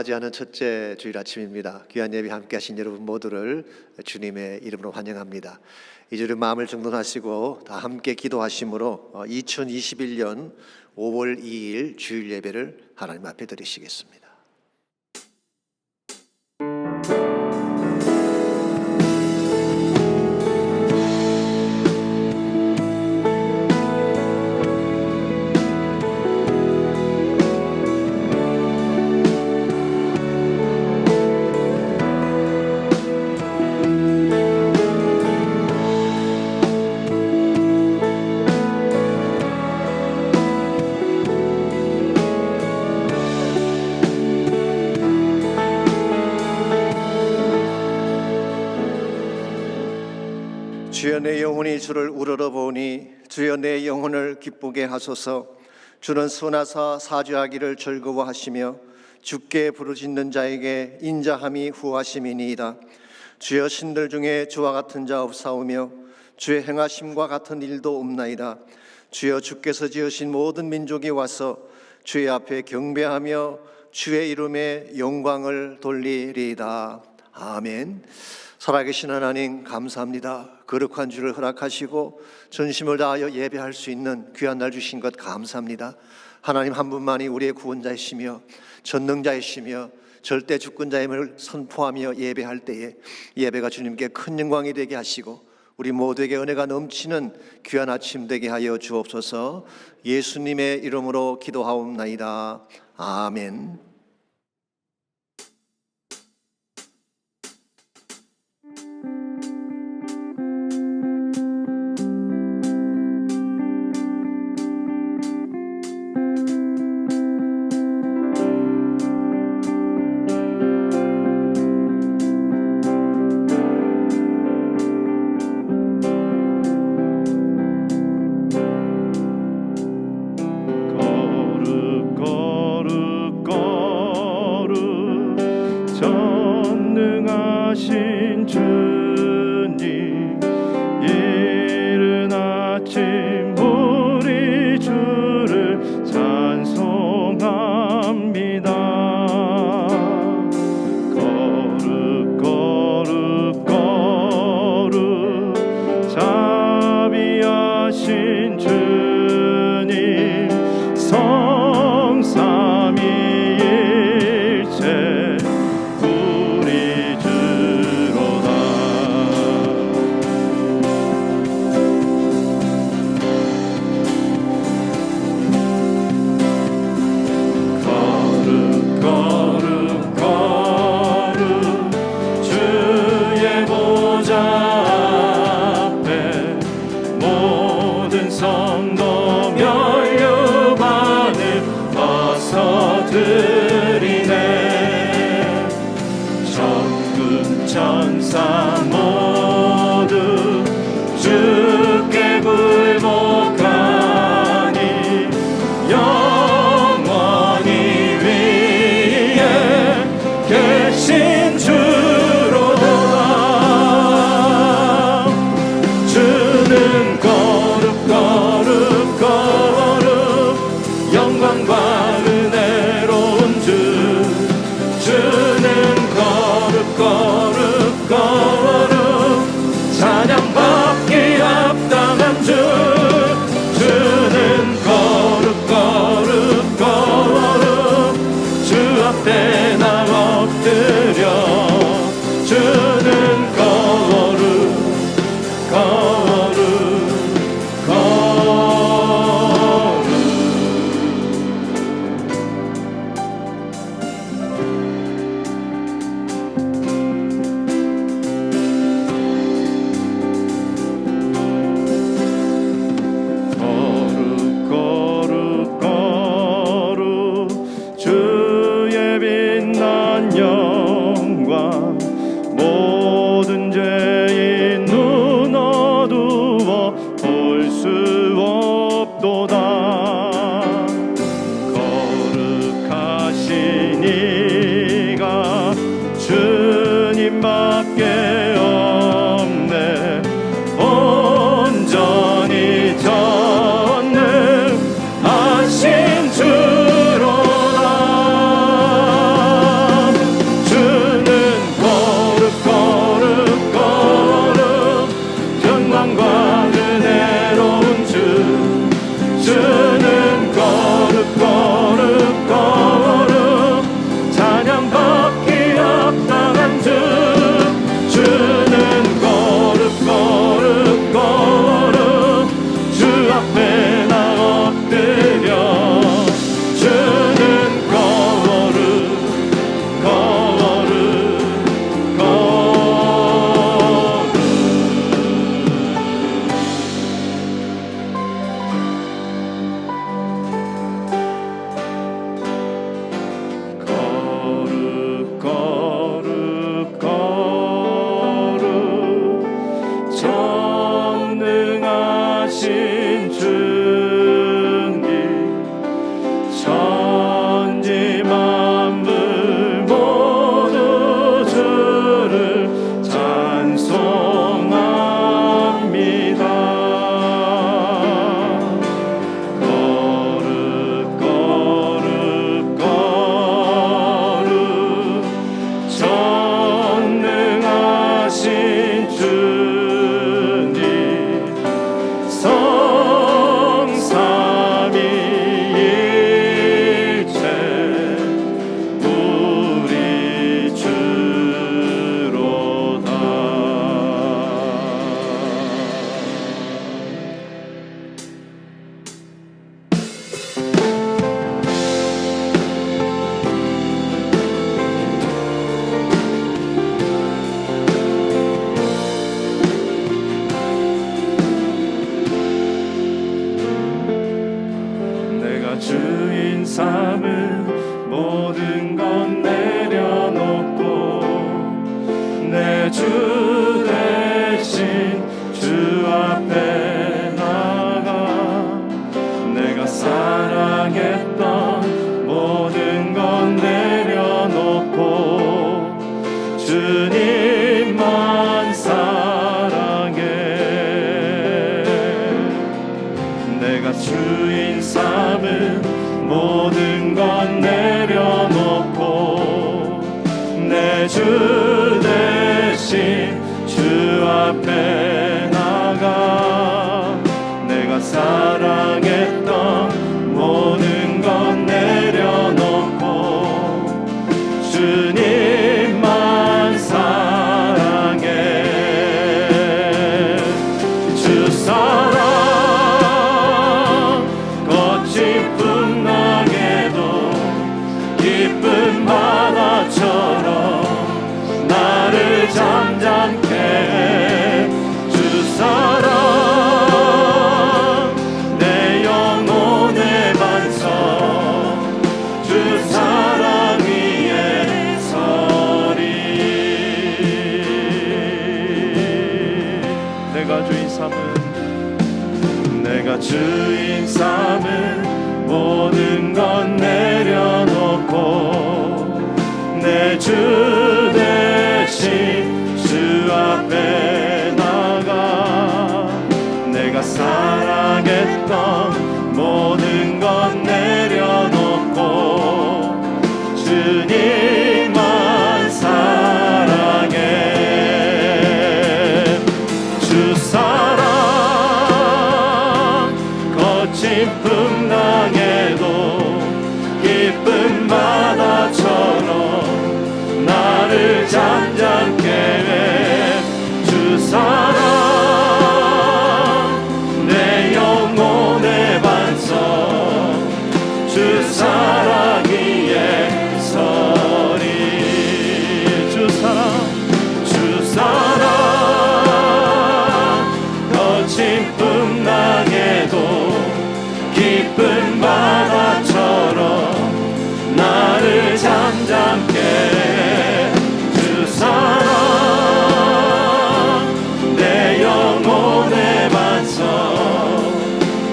맞이하는 첫째 주일 아침입니다. 귀한 예배 함께 하신 여러분 모두를 주님의 이름으로 환영합니다. 이 주일 마음을 정돈하시고 다 함께 기도하심으로 2021년 5월 2일 주일 예배를 하나님 앞에 드리시겠습니다. 주여 내 영혼이 주를 우러러보니 주여 내 영혼을 기쁘게 하소서. 주는 선하사 사죄하기를 즐거워하시며 주께 부르짖는 자에게 인자함이 후하심이니이다. 주여 신들 중에 주와 같은 자 없사오며 주의 행하심과 같은 일도 없나이다. 주여 주께서 지으신 모든 민족이 와서 주의 앞에 경배하며 주의 이름에 영광을 돌리리이다. 아멘. 살아계신 하나님 감사합니다. 거룩한 주를 허락하시고 전심을 다하여 예배할 수 있는 귀한 날 주신 것 감사합니다. 하나님 한 분만이 우리의 구원자이시며 전능자이시며 절대 주권자임을 선포하며 예배할 때에 예배가 주님께 큰 영광이 되게 하시고 우리 모두에게 은혜가 넘치는 귀한 아침 되게 하여 주옵소서. 예수님의 이름으로 기도하옵나이다. 아멘. 전능하신 주님, 이른 아침 우리 주를 찬송합니다. 거룩 거룩 거룩 자비하신 주님, 성삼위일체 천사 모두 주께 굴복하니 영원히 위에 계신 주로다. 주는 거룩 거룩 거룩 영광과 은혜로운 주. 주는 거룩 거룩 거룩 주 대신 주 앞에 나가 내가 사랑했던 모든 건 내려놓고 주님만 사랑해. 내가 주인 삼은 모든 건 내려놓고 내 주 대신 주 앞에 나가 내가 사랑했던 모든 건 내려놓고 주님만 사랑해. 주 사랑 거친 풍랑에도 깊은 바다처럼 나를 잠잠케 해. 주 사랑 내 영혼의 반석 주 사랑 위에 서리. 내가 주인 삼은 모든 건 내려놓고 내 주 대신 주 앞에 나가 내가 사랑했던 모든 건 내려놓고 주님만 사랑해. 주 사랑 거친 풍랑에도 깊은 바다처럼 나를 잠잠케 해. 주 사랑 내 영혼의 반석 주 사랑 위에 서리. 주 사랑 거친 풍랑에도 깊은 바다처럼 나를 잠잠케 해. 주 사랑 내 영혼의 반석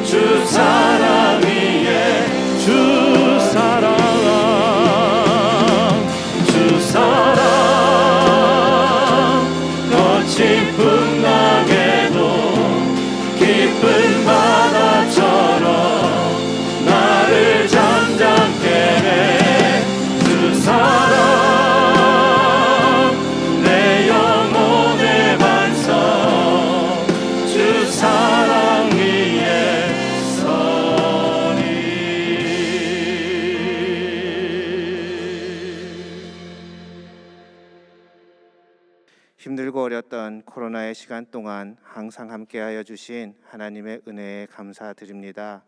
주 사랑 위에 주 사랑 거친 풍랑에도 깊은 바다처럼 나를 잠잠케 해. 주 사랑 내 영혼의 반석 주 사랑 위에 서리. 힘들고 어렸던 코로나의 시간 동안 항상 함께하여 주신 하나님의 은혜에 감사드립니다.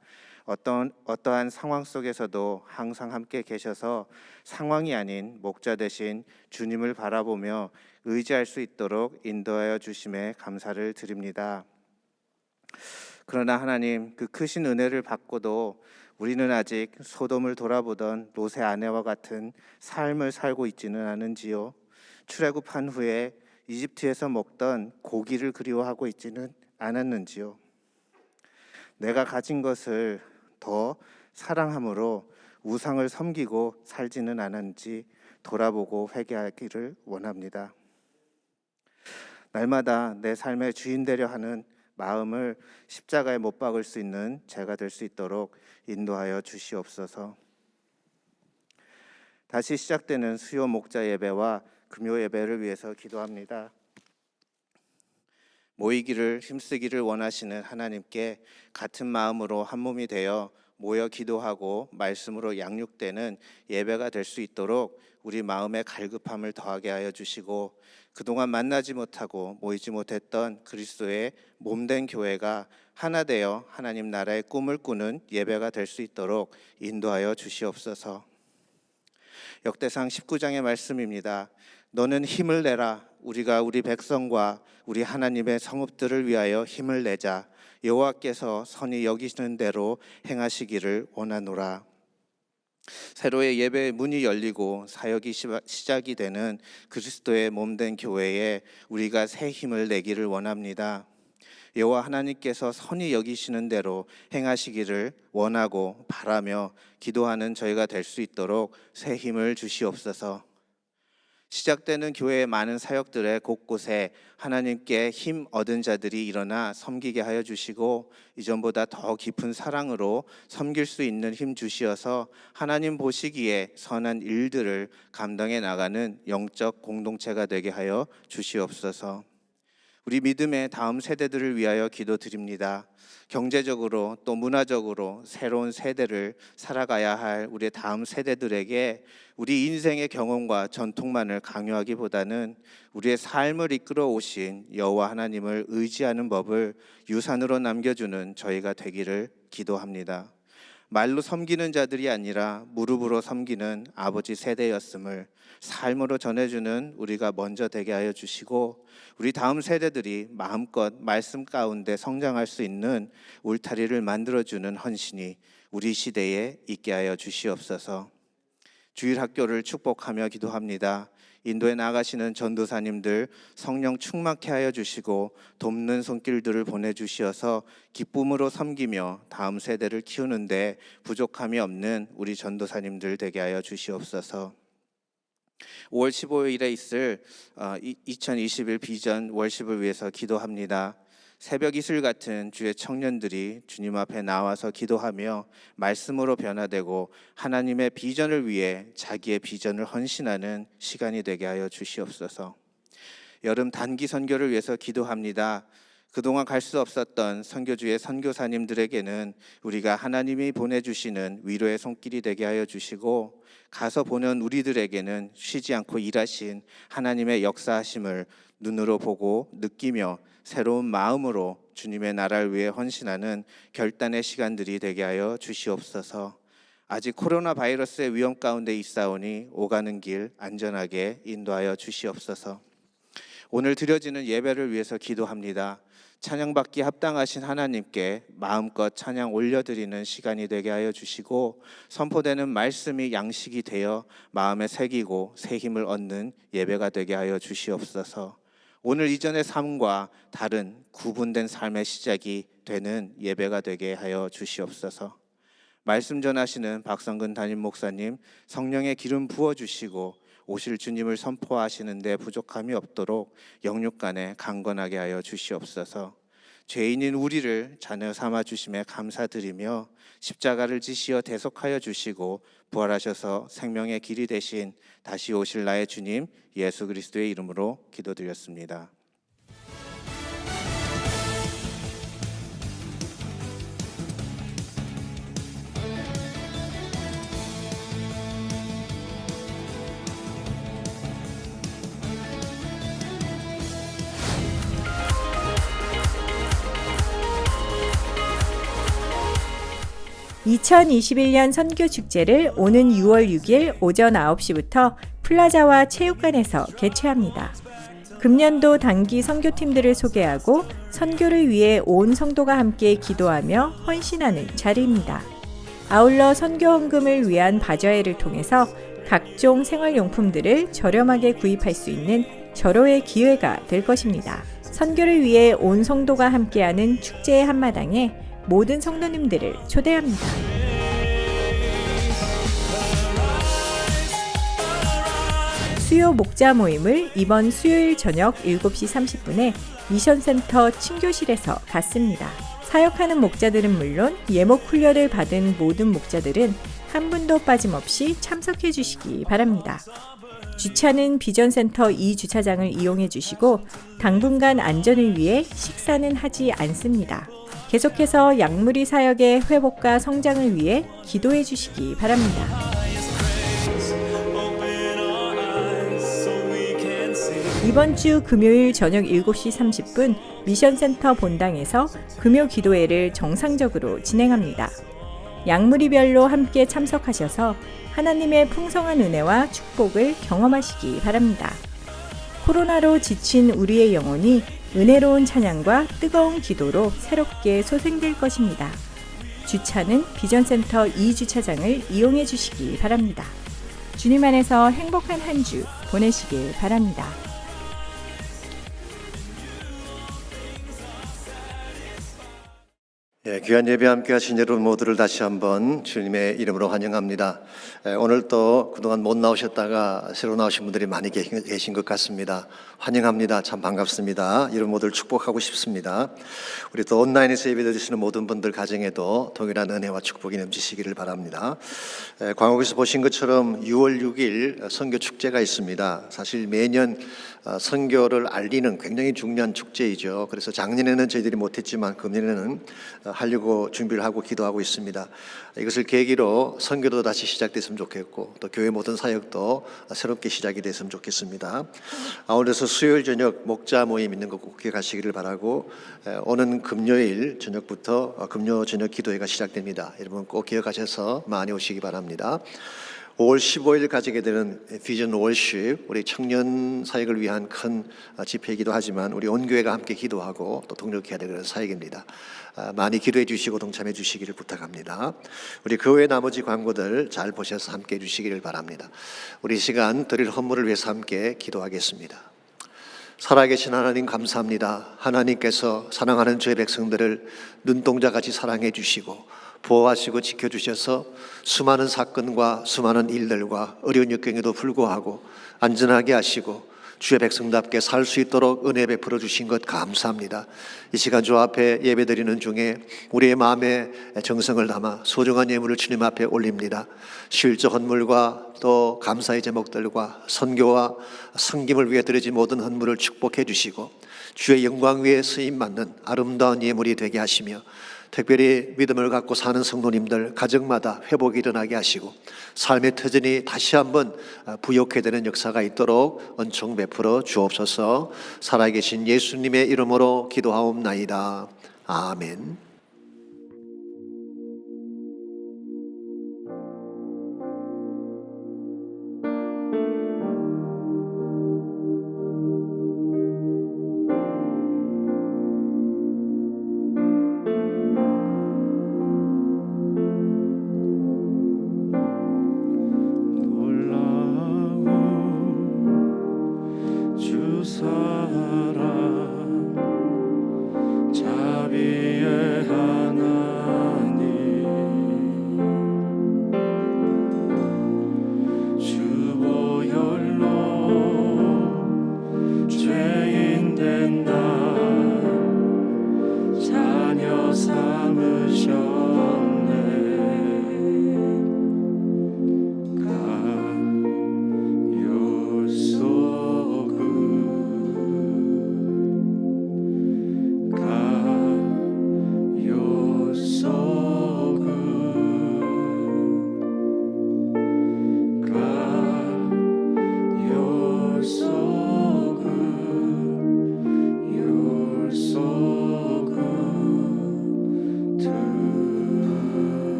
어떠한 상황 속에서도 항상 함께 계셔서 상황이 아닌 목자 되신 주님을 바라보며 의지할 수 있도록 인도하여 주심에 감사를 드립니다. 그러나 하나님, 그 크신 은혜를 받고도 우리는 아직 소돔을 돌아보던 롯의 아내와 같은 삶을 살고 있지는 않은지요. 출애굽한 후에 이집트에서 먹던 고기를 그리워하고 있지는 않았는지요. 내가 가진 것을 더 사랑함으로 우상을 섬기고 살지는 않았는지 돌아보고 회개하기를 원합니다. 날마다 내 삶의 주인 되려 하는 마음을 십자가에 못 박을 수 있는 제가 될 수 있도록 인도하여 주시옵소서. 다시 시작되는 수요 목자 예배와 금요 예배를 위해서 기도합니다. 모이기를 힘쓰기를 원하시는 하나님께 같은 마음으로 한 몸이 되어 모여 기도하고 말씀으로 양육되는 예배가 될 수 있도록 우리 마음의 갈급함을 더하게 하여 주시고, 그동안 만나지 못하고 모이지 못했던 그리스도의 몸된 교회가 하나 되어 하나님 나라의 꿈을 꾸는 예배가 될 수 있도록 인도하여 주시옵소서. 역대상 19장의 말씀입니다. 너는 힘을 내라. 우리가 우리 백성과 우리 하나님의 성읍들을 위하여 힘을 내자. 여호와께서 선히 여기시는 대로 행하시기를 원하노라. 새로의 예배의 문이 열리고 사역이 시작이 되는 그리스도의 몸된 교회에 우리가 새 힘을 내기를 원합니다. 여호와 하나님께서 선히 여기시는 대로 행하시기를 원하고 바라며 기도하는 저희가 될 수 있도록 새 힘을 주시옵소서. 시작되는 교회의 많은 사역들의 곳곳에 하나님께 힘 얻은 자들이 일어나 섬기게 하여 주시고 이전보다 더 깊은 사랑으로 섬길 수 있는 힘 주시어서 하나님 보시기에 선한 일들을 감당해 나가는 영적 공동체가 되게 하여 주시옵소서. 우리 믿음의 다음 세대들을 위하여 기도드립니다. 경제적으로 또 문화적으로 새로운 세대를 살아가야 할 우리의 다음 세대들에게 우리 인생의 경험과 전통만을 강요하기보다는 우리의 삶을 이끌어 오신 여호와 하나님을 의지하는 법을 유산으로 남겨주는 저희가 되기를 기도합니다. 말로 섬기는 자들이 아니라 무릎으로 섬기는 아버지 세대였음을 삶으로 전해주는 우리가 먼저 되게 하여 주시고 우리 다음 세대들이 마음껏 말씀 가운데 성장할 수 있는 울타리를 만들어주는 헌신이 우리 시대에 있게 하여 주시옵소서. 주일학교를 축복하며 기도합니다. 인도에 나가시는 전도사님들 성령 충만케 하여 주시고 돕는 손길들을 보내주시어서 기쁨으로 섬기며 다음 세대를 키우는데 부족함이 없는 우리 전도사님들 되게 하여 주시옵소서. 5월 15일에 있을 2021 비전 월십을 위해서 기도합니다. 새벽 이슬 같은 주의 청년들이 주님 앞에 나와서 기도하며 말씀으로 변화되고 하나님의 비전을 위해 자기의 비전을 헌신하는 시간이 되게 하여 주시옵소서. 여름 단기 선교를 위해서 기도합니다. 그동안 갈 수 없었던 선교주의 선교사님들에게는 우리가 하나님이 보내주시는 위로의 손길이 되게 하여 주시고 가서 보는 우리들에게는 쉬지 않고 일하신 하나님의 역사하심을 눈으로 보고 느끼며 새로운 마음으로 주님의 나라를 위해 헌신하는 결단의 시간들이 되게 하여 주시옵소서. 아직 코로나 바이러스의 위험 가운데 있사오니 오가는 길 안전하게 인도하여 주시옵소서. 오늘 드려지는 예배를 위해서 기도합니다. 찬양받기 합당하신 하나님께 마음껏 찬양 올려드리는 시간이 되게 하여 주시고 선포되는 말씀이 양식이 되어 마음에 새기고 새 힘을 얻는 예배가 되게 하여 주시옵소서. 오늘 이전의 삶과 다른 구분된 삶의 시작이 되는 예배가 되게 하여 주시옵소서. 말씀 전하시는 박성근 담임 목사님 성령의 기름 부어주시고 오실 주님을 선포하시는 데 부족함이 없도록 영육간에 강건하게 하여 주시옵소서. 죄인인 우리를 자녀 삼아 주심에 감사드리며 십자가를 지시어 대속하여 주시고 부활하셔서 생명의 길이 되신 다시 오실 나의 주님 예수 그리스도의 이름으로 기도드렸습니다. (2021년) 선교축제를 오는 6월 6일 오전 9시부터 플라자와 체육관에서 개최합니다. 금년도 단기 선교팀들을 소개하고 선교를 위해 온 성도가 함께 기도하며 헌신하는 자리입니다. 아울러 선교 헌금을 위한 바자회를 통해서 각종 생활용품들을 저렴하게 구입할 수 있는 절호의 기회가 될 것입니다. 선교를 위해 온 성도가 함께하는 축제의 한마당에 모든 성도님들을 초대합니다. 수요 목자 모임을 이번 수요일 저녁 7시 30분에 미션센터 친교실에서 갖습니다. 사역하는 목자들은 물론 예목 훈련을 받은 모든 목자들은 한 분도 빠짐없이 참석해 주시기 바랍니다. 주차는 비전센터 2주차장을 이용해 주시고 당분간 안전을 위해 식사는 하지 않습니다. 계속해서 약물이 사역의 회복과 성장을 위해 기도해 주시기 바랍니다. 이번 주 금요일 저녁 7시 30분 미션센터 본당에서 금요 기도회를 정상적으로 진행합니다. 약물이별로 함께 참석하셔서 하나님의 풍성한 은혜와 축복을 경험하시기 바랍니다. 코로나로 지친 우리의 영혼이 은혜로운 찬양과 뜨거운 기도로 새롭게 소생될 것입니다. 주차는 비전센터 2주차장을 이용해 주시기 바랍니다. 주님 안에서 행복한 한 주 보내시길 바랍니다. 귀한 예배 함께 하신 여러분 모두를 다시 한번 주님의 이름으로 환영합니다. 오늘 또 그동안 못 나오셨다가 새로 나오신 분들이 많이 계신 것 같습니다. 환영합니다. 참 반갑습니다. 여러분 모두를 축복하고 싶습니다. 우리 또 온라인에서 예배 드리시는 모든 분들 가정에도 동일한 은혜와 축복이 넘치시기를 바랍니다. 광옥에서 보신 것처럼 6월 6일 선교 축제가 있습니다. 사실 매년 선교를 알리는 굉장히 중요한 축제이죠. 그래서 작년에는 저희들이 못했지만 금년에는 하려고 준비를 하고 기도하고 있습니다. 이것을 계기로 선교도 다시 시작됐으면 좋겠고 또 교회 모든 사역도 새롭게 시작이 됐으면 좋겠습니다. 아울러서 수요일 저녁 목자 모임 있는 거 꼭 기억하시기를 바라고 오는 금요일 저녁부터 금요 저녁 기도회가 시작됩니다. 여러분 꼭 기억하셔서 많이 오시기 바랍니다. 5월 15일 가지게 되는 비전 월십, 우리 청년 사역을 위한 큰 집회이기도 하지만 우리 온 교회가 함께 기도하고 또 동력해야 될 그런 사역입니다. 많이 기도해 주시고 동참해 주시기를 부탁합니다. 우리 그 외 나머지 광고들 잘 보셔서 함께 해 주시기를 바랍니다. 우리 시간 드릴 헌물을 위해서 함께 기도하겠습니다. 살아계신 하나님 감사합니다. 하나님께서 사랑하는 주의 백성들을 눈동자같이 사랑해 주시고 보호하시고 지켜주셔서 수많은 사건과 수많은 일들과 어려운 역경에도 불구하고 안전하게 하시고 주의 백성답게 살 수 있도록 은혜 베풀어 주신 것 감사합니다. 이 시간 주 앞에 예배드리는 중에 우리의 마음에 정성을 담아 소중한 예물을 주님 앞에 올립니다. 실적 헌물과 또 감사의 제목들과 선교와 섬김을 위해 드려진 모든 헌물을 축복해 주시고 주의 영광 위에 쓰임받는 아름다운 예물이 되게 하시며 특별히 믿음을 갖고 사는 성도님들 가정마다 회복이 일어나게 하시고 삶의 터전이 다시 한번 부욕해 되는 역사가 있도록 은총 베풀어 주옵소서. 살아계신 예수님의 이름으로 기도하옵나이다. 아멘.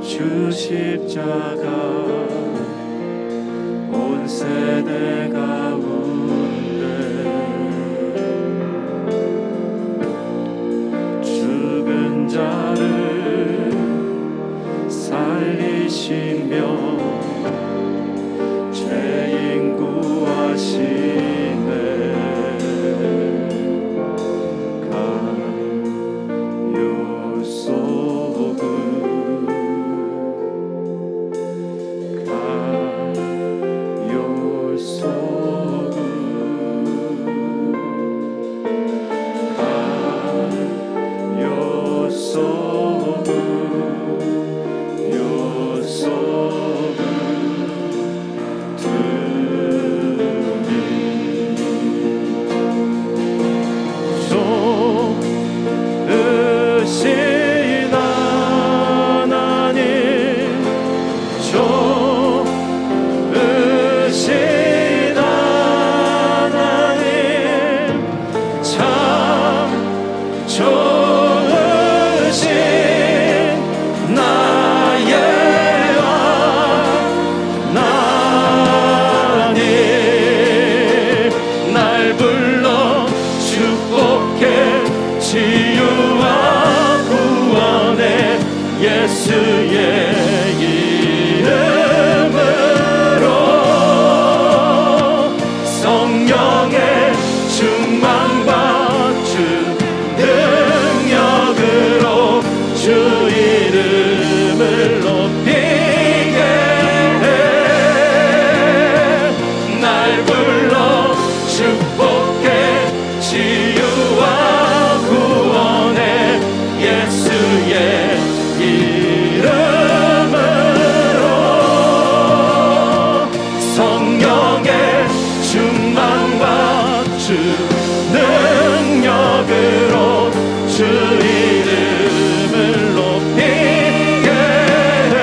주 십자가 온 세대 가운데 죽은 자를 살리시며 죄인 구하시네. 가요 속은 요 속은 예수의 이름으로 성령의 충만과 주 능력으로 주 이름을 높이게 해. 날 불러 축복해 치유와 구원해 예수의 이름으로 성령의 충만과 주 능력으로 주 이름을 높이게 해.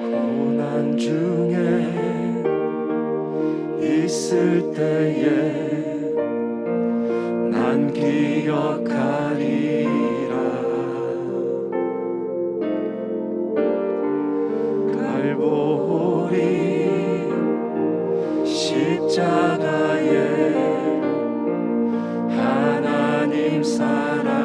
고난 중에 있을 때에 난 기억하리라. 갈보리 십자가에 하나님 사랑을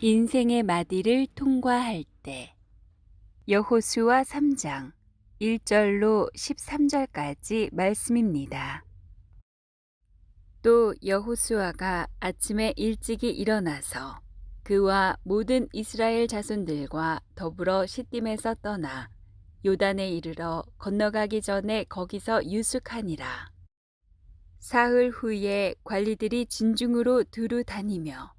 인생의 마디를 통과할 때 여호수아 3장 1절로 13절까지 말씀입니다. 또 여호수아가 아침에 일찍이 일어나서 그와 모든 이스라엘 자손들과 더불어 시딤에서 떠나 요단에 이르러 건너가기 전에 거기서 유숙하니라. 사흘 후에 관리들이 진중으로 두루 다니며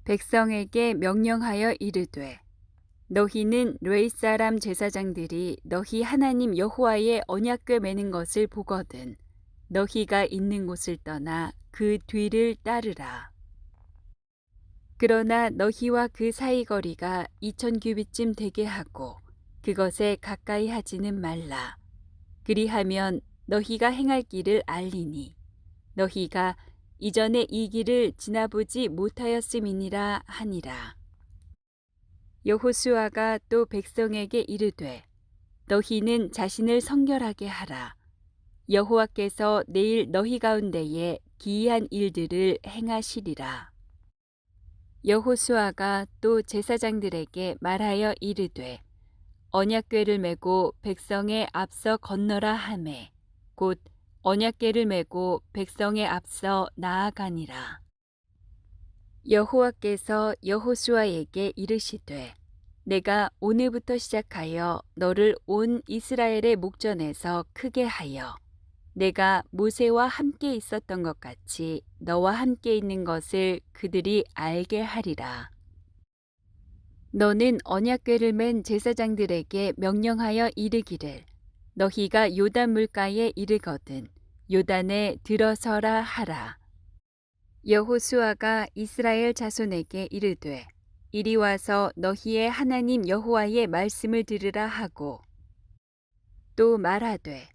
백성에게 명령하여 이르되 너희는 레위 사람 제사장들이 너희 하나님 여호와의 언약궤 매는 것을 보거든 너희가 있는 곳을 떠나 그 뒤를 따르라. 그러나 너희와 그 사이 거리가 2000규빗쯤 되게 하고 그것에 가까이 하지는 말라. 그리하면 너희가 행할 길을 알리니 너희가 이전에 이 길을 지나보지 못하였음이니라 하니라. 여호수아가 또 백성에게 이르되 너희는 자신을 성결하게 하라. 여호와께서 내일 너희 가운데에 기이한 일들을 행하시리라. 여호수아가 또 제사장들에게 말하여 이르되 언약궤를 메고 백성의 앞서 건너라 하매 곧 언약궤를 메고 백성의 앞서 나아가니라. 여호와께서 여호수아에게 이르시되 내가 오늘부터 시작하여 너를 온 이스라엘의 목전에서 크게 하여 내가 모세와 함께 있었던 것 같이 너와 함께 있는 것을 그들이 알게 하리라. 너는 언약궤를 맨 제사장들에게 명령하여 이르기를 너희가 요단 물가에 이르거든 요단에 들어서라 하라. 여호수아가 이스라엘 자손에게 이르되 이리 와서 너희의 하나님 여호와의 말씀을 들으라 하고 또 말하되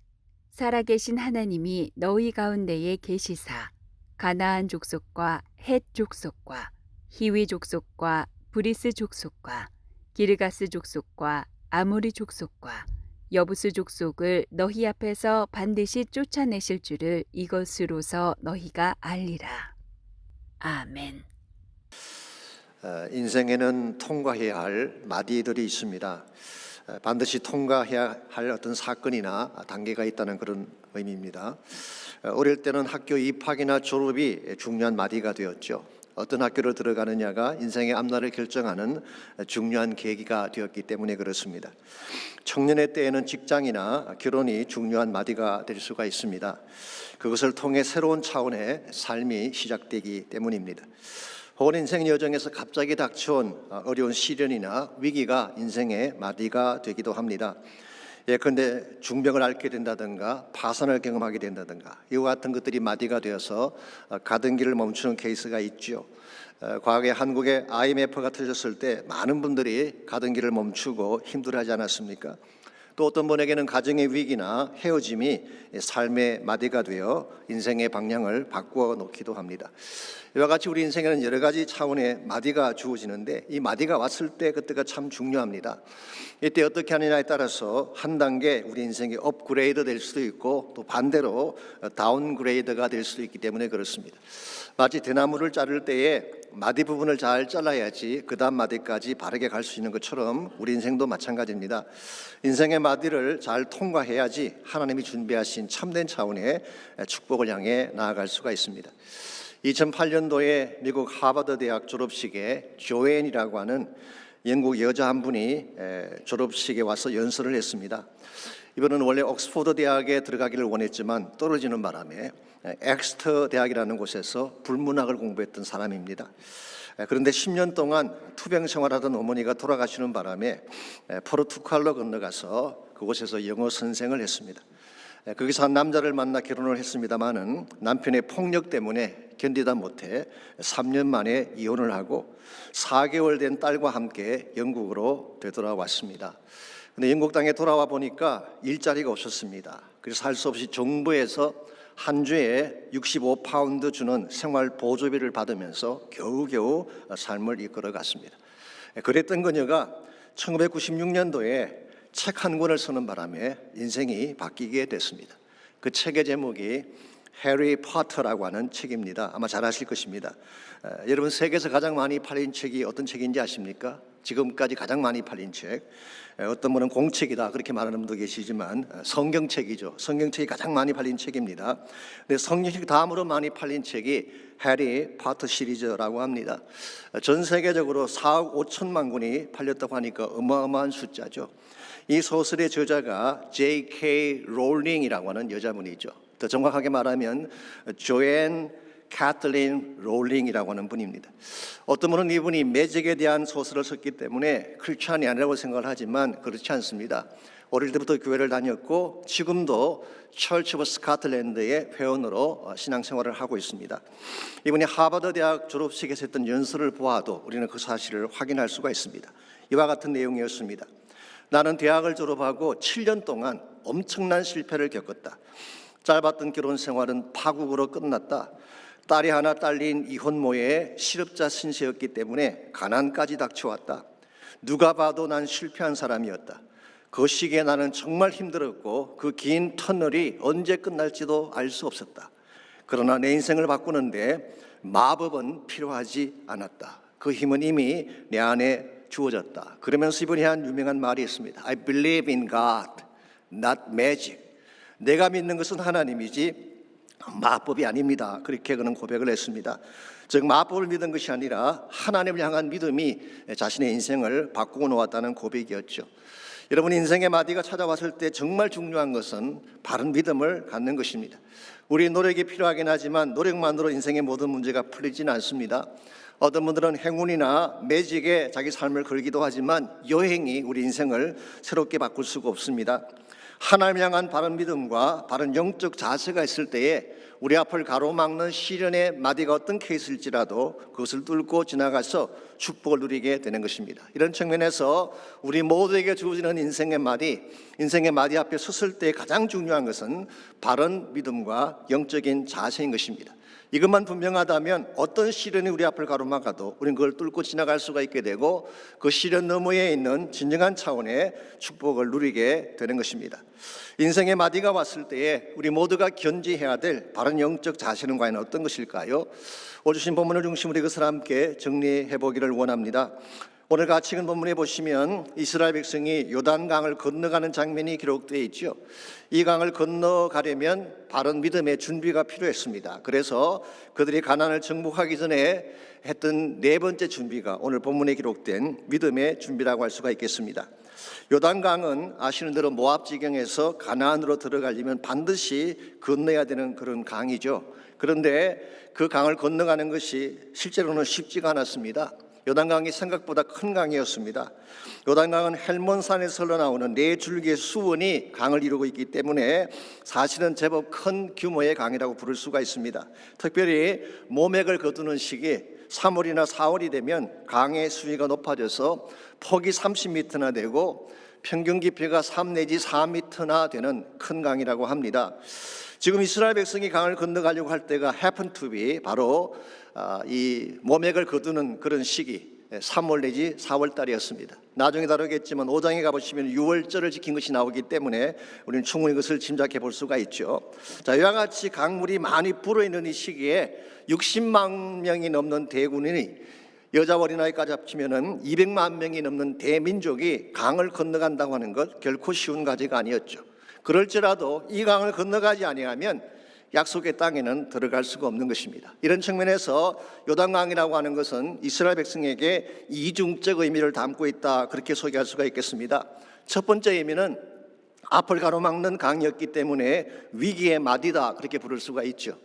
살아계신 하나님이 너희 가운데에 계시사 가나안 족속과 헷 족속과 히위 족속과 브리스 족속과 기르가스 족속과 아모리 족속과 여부스 족속을 너희 앞에서 반드시 쫓아내실 줄을 이것으로서 너희가 알리라. 아멘. 인생에는 통과해야 할 마디들이 있습니다. 반드시 통과해야 할 어떤 사건이나 단계가 있다는 그런 의미입니다. 어릴 때는 학교 입학이나 졸업이 중요한 마디가 되었죠. 어떤 학교를 들어가느냐가 인생의 앞날을 결정하는 중요한 계기가 되었기 때문에 그렇습니다. 청년의 때에는 직장이나 결혼이 중요한 마디가 될 수가 있습니다. 그것을 통해 새로운 차원의 삶이 시작되기 때문입니다. 혹은 인생 여정에서 갑자기 닥쳐온 어려운 시련이나 위기가 인생의 마디가 되기도 합니다. 예컨대 중병을 앓게 된다든가 파산을 경험하게 된다든가 이와 같은 것들이 마디가 되어서 가던 길을 멈추는 케이스가 있죠. 과거에 한국에 IMF가 터졌을 때 많은 분들이 가던 길을 멈추고 힘들어하지 않았습니까? 또 어떤 분에게는 가정의 위기나 헤어짐이 삶의 마디가 되어 인생의 방향을 바꾸어 놓기도 합니다. 이와 같이 우리 인생에는 여러 가지 차원의 마디가 주어지는데 이 마디가 왔을 때 그때가 참 중요합니다. 이때 어떻게 하느냐에 따라서 한 단계 우리 인생이 업그레이드 될 수도 있고 또 반대로 다운그레이드가 될 수도 있기 때문에 그렇습니다. 마치 대나무를 자를 때에 마디 부분을 잘 잘라야지 그 다음 마디까지 바르게 갈 수 있는 것처럼 우리 인생도 마찬가지입니다. 인생의 마디를 잘 통과해야지 하나님이 준비하신 참된 차원의 축복을 향해 나아갈 수가 있습니다. 2008년도에 미국 하버드 대학 졸업식에 조앤이라고 하는 영국 여자 한 분이 졸업식에 와서 연설을 했습니다. 이분은 원래 옥스퍼드 대학에 들어가기를 원했지만 떨어지는 바람에 엑스터 대학이라는 곳에서 불문학을 공부했던 사람입니다. 그런데 10년 동안 투병 생활하던 어머니가 돌아가시는 바람에 포르투갈로 건너가서 그곳에서 영어 선생을 했습니다. 거기서 한 남자를 만나 결혼을 했습니다마는 남편의 폭력 때문에 견디다 못해 3년 만에 이혼을 하고 4개월 된 딸과 함께 영국으로 되돌아왔습니다. 근데 영국 땅에 돌아와 보니까 일자리가 없었습니다. 그래서 할 수 없이 정부에서 한 주에 65파운드 주는 생활 보조비를 받으면서 겨우겨우 삶을 이끌어갔습니다. 그랬던 그녀가 1996년도에 책 한 권을 쓰는 바람에 인생이 바뀌게 됐습니다. 그 책의 제목이 해리 포터라고 하는 책입니다. 아마 잘 아실 것입니다. 여러분 세계에서 가장 많이 팔린 책이 어떤 책인지 아십니까? 지금까지 가장 많이 팔린 책. 어떤 분은 공책이다 그렇게 말하는 분도 계시지만 성경책이죠. 성경책이 가장 많이 팔린 책입니다. 근데 성경책 다음으로 많이 팔린 책이 해리 포터 시리즈라고 합니다. 전 세계적으로 4억 5천만 권이 팔렸다고 하니까 어마어마한 숫자죠. 이 소설의 저자가 J.K. 롤링이라고 하는 여자분이죠. 더 정확하게 말하면 조앤 캐틀린 롤링이라고 하는 분입니다. 어떤 분은 이분이 매직에 대한 소설을 썼기 때문에 크리스찬이 아니라고 생각을 하지만 그렇지 않습니다. 어릴 때부터 교회를 다녔고 지금도 처치 오브 스코틀랜드의 회원으로 신앙생활을 하고 있습니다. 이분이 하버드 대학 졸업식에서 했던 연설을 보아도 우리는 그 사실을 확인할 수가 있습니다. 이와 같은 내용이었습니다. 나는 대학을 졸업하고 7년 동안 엄청난 실패를 겪었다. 짧았던 결혼 생활은 파국으로 끝났다. 딸이 하나 딸린 이혼모의 실업자 신세였기 때문에 가난까지 닥쳐왔다. 누가 봐도 난 실패한 사람이었다. 그 시기에 나는 정말 힘들었고 그 긴 터널이 언제 끝날지도 알 수 없었다. 그러나 내 인생을 바꾸는데 마법은 필요하지 않았다. 그 힘은 이미 내 안에 주어졌다. 그러면서 이분이 한 유명한 말이 있습니다. I believe in God, not magic. 내가 믿는 것은 하나님이지 마법이 아닙니다. 그렇게 그는 고백을 했습니다. 즉 마법을 믿은 것이 아니라 하나님을 향한 믿음이 자신의 인생을 바꾸고 놓았다는 고백이었죠. 여러분, 인생의 마디가 찾아왔을 때 정말 중요한 것은 바른 믿음을 갖는 것입니다. 우리 노력이 필요하긴 하지만 노력만으로 인생의 모든 문제가 풀리지는 않습니다. 어떤 분들은 행운이나 매직에 자기 삶을 걸기도 하지만 여행이 우리 인생을 새롭게 바꿀 수가 없습니다. 하나님을 향한 바른 믿음과 바른 영적 자세가 있을 때에 우리 앞을 가로막는 시련의 마디가 어떤 케이스일지라도 그것을 뚫고 지나가서 축복을 누리게 되는 것입니다. 이런 측면에서 우리 모두에게 주어지는 인생의 마디 앞에 섰을 때 가장 중요한 것은 바른 믿음과 영적인 자세인 것입니다. 이것만 분명하다면 어떤 시련이 우리 앞을 가로막아도 우리는 그걸 뚫고 지나갈 수가 있게 되고 그 시련 너머에 있는 진정한 차원의 축복을 누리게 되는 것입니다. 인생의 마디가 왔을 때에 우리 모두가 견지해야 될 바른 영적 자세는 과연 어떤 것일까요? 오늘 주신 본문을 중심으로 이것을 함께 정리해 보기를 원합니다. 오늘 같이 읽은 본문에 보시면 이스라엘 백성이 요단강을 건너가는 장면이 기록되어 있죠. 이 강을 건너가려면 바른 믿음의 준비가 필요했습니다. 그래서 그들이 가나안을 정복하기 전에 했던 네 번째 준비가 오늘 본문에 기록된 믿음의 준비라고 할 수가 있겠습니다. 요단강은 아시는 대로 모압 지경에서 가나안으로 들어가려면 반드시 건너야 되는 그런 강이죠. 그런데 그 강을 건너가는 것이 실제로는 쉽지가 않았습니다. 요단강이 생각보다 큰 강이었습니다. 요단강은 헬몬산에서 흘러나오는 네 줄기의 수원이 강을 이루고 있기 때문에 사실은 제법 큰 규모의 강이라고 부를 수가 있습니다. 특별히 모맥을 거두는 시기 3월이나 4월이 되면 강의 수위가 높아져서 폭이 30m나 되고 평균 깊이가 3 내지 4m나 되는 큰 강이라고 합니다. 지금 이스라엘 백성이 강을 건너가려고 할 때가 happen to be 바로 이 모맥을 거두는 그런 시기 3월 내지 4월 달이었습니다. 나중에 다루겠지만 5장에 가보시면 6월절을 지킨 것이 나오기 때문에 우리는 충분히 그것을 짐작해 볼 수가 있죠. 자, 이와 같이 강물이 많이 불어있는 이 시기에 60만 명이 넘는 대군이 여자와 어린아이까지 합치면 200만 명이 넘는 대민족이 강을 건너간다고 하는 것 결코 쉬운 과제가 아니었죠. 그럴지라도 이 강을 건너가지 아니하면 약속의 땅에는 들어갈 수가 없는 것입니다. 이런 측면에서 요단강이라고 하는 것은 이스라엘 백성에게 이중적 의미를 담고 있다, 그렇게 소개할 수가 있겠습니다. 첫 번째 의미는 앞을 가로막는 강이었기 때문에 위기의 마디다, 그렇게 부를 수가 있죠.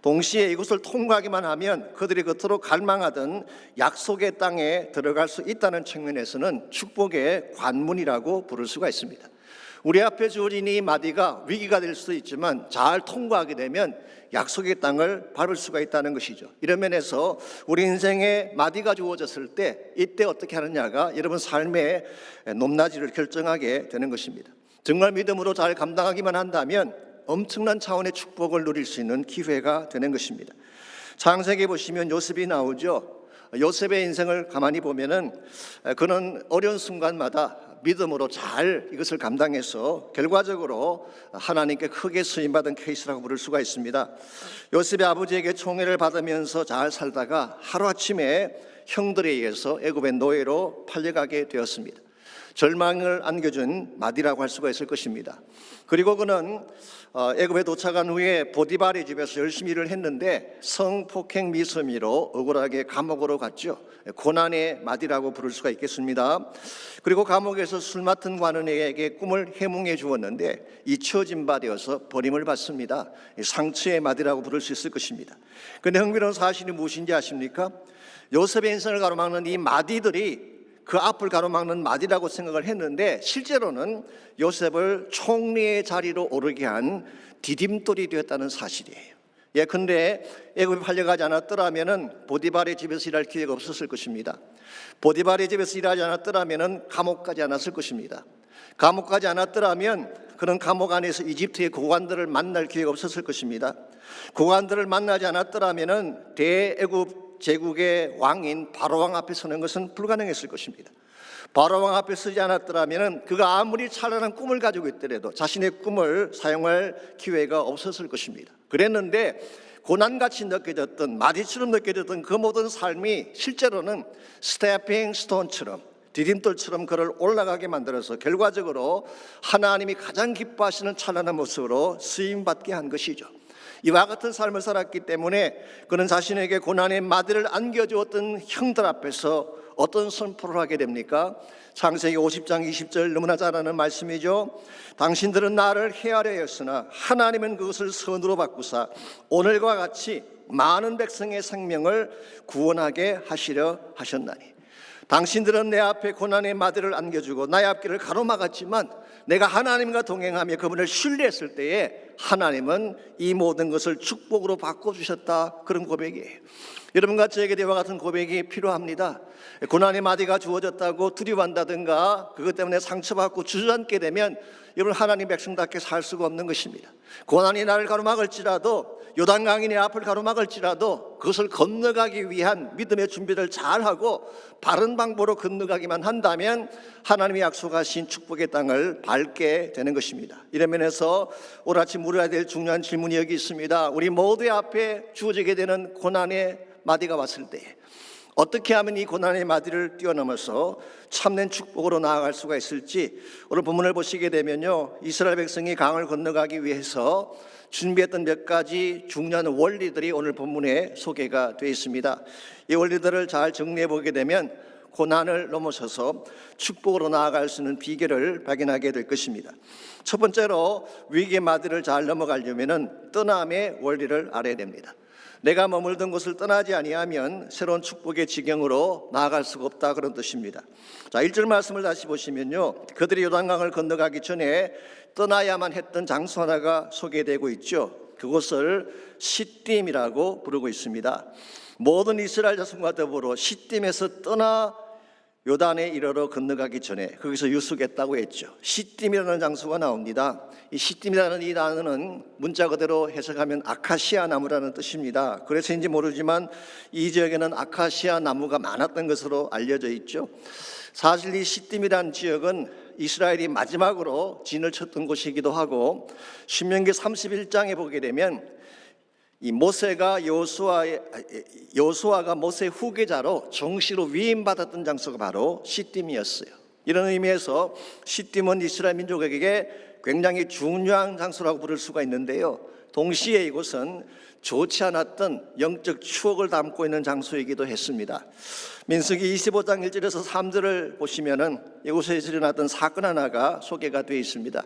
동시에 이곳을 통과하기만 하면 그들이 그토록 갈망하던 약속의 땅에 들어갈 수 있다는 측면에서는 축복의 관문이라고 부를 수가 있습니다. 우리 앞에 주어진 이 마디가 위기가 될 수도 있지만 잘 통과하게 되면 약속의 땅을 밟을 수가 있다는 것이죠. 이런 면에서 우리 인생에 마디가 주어졌을 때 이때 어떻게 하느냐가 여러분 삶의 높낮이를 결정하게 되는 것입니다. 정말 믿음으로 잘 감당하기만 한다면 엄청난 차원의 축복을 누릴 수 있는 기회가 되는 것입니다. 창세기 보시면 요셉이 나오죠. 요셉의 인생을 가만히 보면은 그는 어려운 순간마다 믿음으로 잘 이것을 감당해서 결과적으로 하나님께 크게 쓰임받은 케이스라고 부를 수가 있습니다. 요셉의 아버지에게 총애를 받으면서 잘 살다가 하루아침에 형들에 의해서 애굽의 노예로 팔려가게 되었습니다. 절망을 안겨준 마디라고 할 수가 있을 것입니다. 그리고 그는 애굽에 도착한 후에 보디발의 집에서 열심히 일을 했는데 성폭행 미수미로 억울하게 감옥으로 갔죠. 고난의 마디라고 부를 수가 있겠습니다. 그리고 감옥에서 술 맡은 관원에게 꿈을 해몽해 주었는데 잊혀진 바 되어서 버림을 받습니다. 상처의 마디라고 부를 수 있을 것입니다. 그런데 흥미로운 사실이 무엇인지 아십니까? 요셉의 인생을 가로막는 이 마디들이 그 앞을 가로막는 마디라고 생각을 했는데 실제로는 요셉을 총리의 자리로 오르게 한 디딤돌이 되었다는 사실이에요. 예컨대 애굽에 팔려가지 않았더라면 보디발의 집에서 일할 기회가 없었을 것입니다. 보디발의 집에서 일하지 않았더라면 감옥 가지 않았을 것입니다. 감옥 가지 않았더라면 그런 감옥 안에서 이집트의 고관들을 만날 기회가 없었을 것입니다. 고관들을 만나지 않았더라면 대애굽 제국의 왕인 바로왕 앞에 서는 것은 불가능했을 것입니다. 바로왕 앞에 서지 않았더라면 그가 아무리 찬란한 꿈을 가지고 있더라도 자신의 꿈을 사용할 기회가 없었을 것입니다. 그랬는데 고난같이 느껴졌던 마디처럼 느껴졌던 그 모든 삶이 실제로는 스태핑 스톤처럼 디딤돌처럼 그를 올라가게 만들어서 결과적으로 하나님이 가장 기뻐하시는 찬란한 모습으로 쓰임받게 한 것이죠. 이와 같은 삶을 살았기 때문에 그는 자신에게 고난의 마디를 안겨주었던 형들 앞에서 어떤 선포를 하게 됩니까? 창세기 50장 20절 너무나 잘 아는 말씀이죠. 당신들은 나를 헤아려 했으나 하나님은 그것을 선으로 바꾸사 오늘과 같이 많은 백성의 생명을 구원하게 하시려 하셨나니 당신들은 내 앞에 고난의 마디를 안겨주고 나의 앞길을 가로막았지만 내가 하나님과 동행하며 그분을 신뢰했을 때에 하나님은 이 모든 것을 축복으로 바꿔주셨다. 그런 고백이에요. 여러분과 저에게 이와 같은 고백이 필요합니다. 고난의 마디가 주어졌다고 두려워한다든가 그것 때문에 상처받고 주저앉게 되면 여러분 하나님 백성답게 살 수가 없는 것입니다. 고난이 나를 가로막을지라도 요단강이 내 앞을 가로막을지라도 그것을 건너가기 위한 믿음의 준비를 잘하고 바른 방법으로 건너가기만 한다면 하나님이 약속하신 축복의 땅을 밟게 되는 것입니다. 이런 면에서 오늘 아침 물어야 될 중요한 질문이 여기 있습니다. 우리 모두의 앞에 주어지게 되는 고난의 마디가 왔을 때 어떻게 하면 이 고난의 마디를 뛰어넘어서 참된 축복으로 나아갈 수가 있을지 오늘 본문을 보시게 되면요, 이스라엘 백성이 강을 건너가기 위해서 준비했던 몇 가지 중요한 원리들이 오늘 본문에 소개가 되어 있습니다. 이 원리들을 잘 정리해 보게 되면 고난을 넘어서서 축복으로 나아갈 수 있는 비결을 발견하게 될 것입니다. 첫 번째로 위기의 마디를 잘 넘어가려면 떠남의 원리를 알아야 됩니다. 내가 머물던 곳을 떠나지 아니하면 새로운 축복의 지경으로 나아갈 수가 없다, 그런 뜻입니다. 자, 1절 말씀을 다시 보시면요, 그들이 요단강을 건너가기 전에 떠나야만 했던 장소 하나가 소개되고 있죠. 그곳을 시딤이라고 부르고 있습니다. 모든 이스라엘 자손과 더불어 시딤에서 떠나 요단에 이르러 건너가기 전에 거기서 유숙했다고 했죠. 시딤이라는 장소가 나옵니다. 이 시딤이라는 이 단어는 문자 그대로 해석하면 아카시아 나무라는 뜻입니다. 그래서인지 모르지만 이 지역에는 아카시아 나무가 많았던 것으로 알려져 있죠. 사실 이 시딤이라는 지역은 이스라엘이 마지막으로 진을 쳤던 곳이기도 하고 신명기 31장에 보게 되면 이 여호수아가 모세 후계자로 정식으로 위임받았던 장소가 바로 시딤이었어요. 이런 의미에서 시딤은 이스라엘 민족에게 굉장히 중요한 장소라고 부를 수가 있는데요, 동시에 이곳은 좋지 않았던 영적 추억을 담고 있는 장소이기도 했습니다. 민수기 25장 1절에서 3절을 보시면은 이곳에서 일어났던 사건 하나가 소개가 되어 있습니다.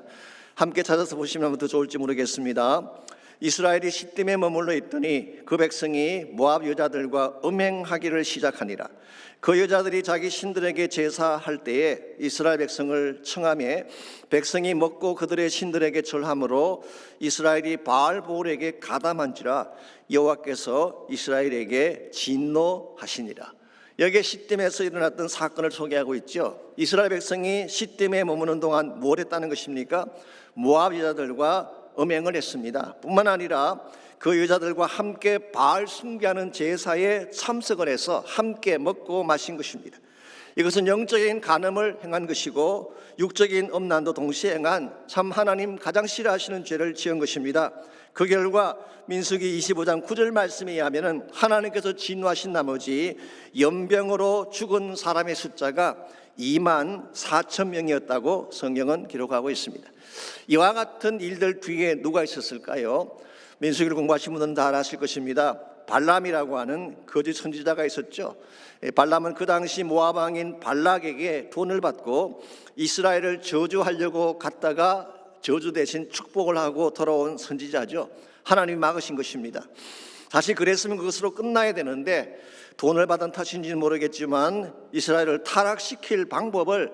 함께 찾아서 보시면 더 좋을지 모르겠습니다. 이스라엘이 시딤에 머물러 있더니 그 백성이 모압 여자들과 음행하기를 시작하니라. 그 여자들이 자기 신들에게 제사할 때에 이스라엘 백성을 청하며 백성이 먹고 그들의 신들에게 절함으로 이스라엘이 바알보울에게 가담한지라 여호와께서 이스라엘에게 진노하시니라. 여기에 시딤에서 일어났던 사건을 소개하고 있죠. 이스라엘 백성이 시딤에 머무는 동안 뭘 했다는 것입니까? 모압 여자들과 음행을 했습니다. 뿐만 아니라 그 여자들과 함께 바알 숭배하는 제사에 참석을 해서 함께 먹고 마신 것입니다. 이것은 영적인 간음을 행한 것이고 육적인 음란도 동시에 행한 참 하나님 가장 싫어하시는 죄를 지은 것입니다. 그 결과 민수기 25장 9절 말씀에 의하면 하나님께서 진노하신 나머지 연병으로 죽은 사람의 숫자가 2만 4천 명이었다고 성경은 기록하고 있습니다. 이와 같은 일들 뒤에 누가 있었을까요? 민수기를 공부하신 분들은 다 아실 것입니다. 발람이라고 하는 거짓 선지자가 있었죠. 발람은 그 당시 모압 왕인 발락에게 돈을 받고 이스라엘을 저주하려고 갔다가 저주 대신 축복을 하고 돌아온 선지자죠. 하나님이 막으신 것입니다. 사실 그랬으면 그것으로 끝나야 되는데 돈을 받은 탓인지는 모르겠지만 이스라엘을 타락시킬 방법을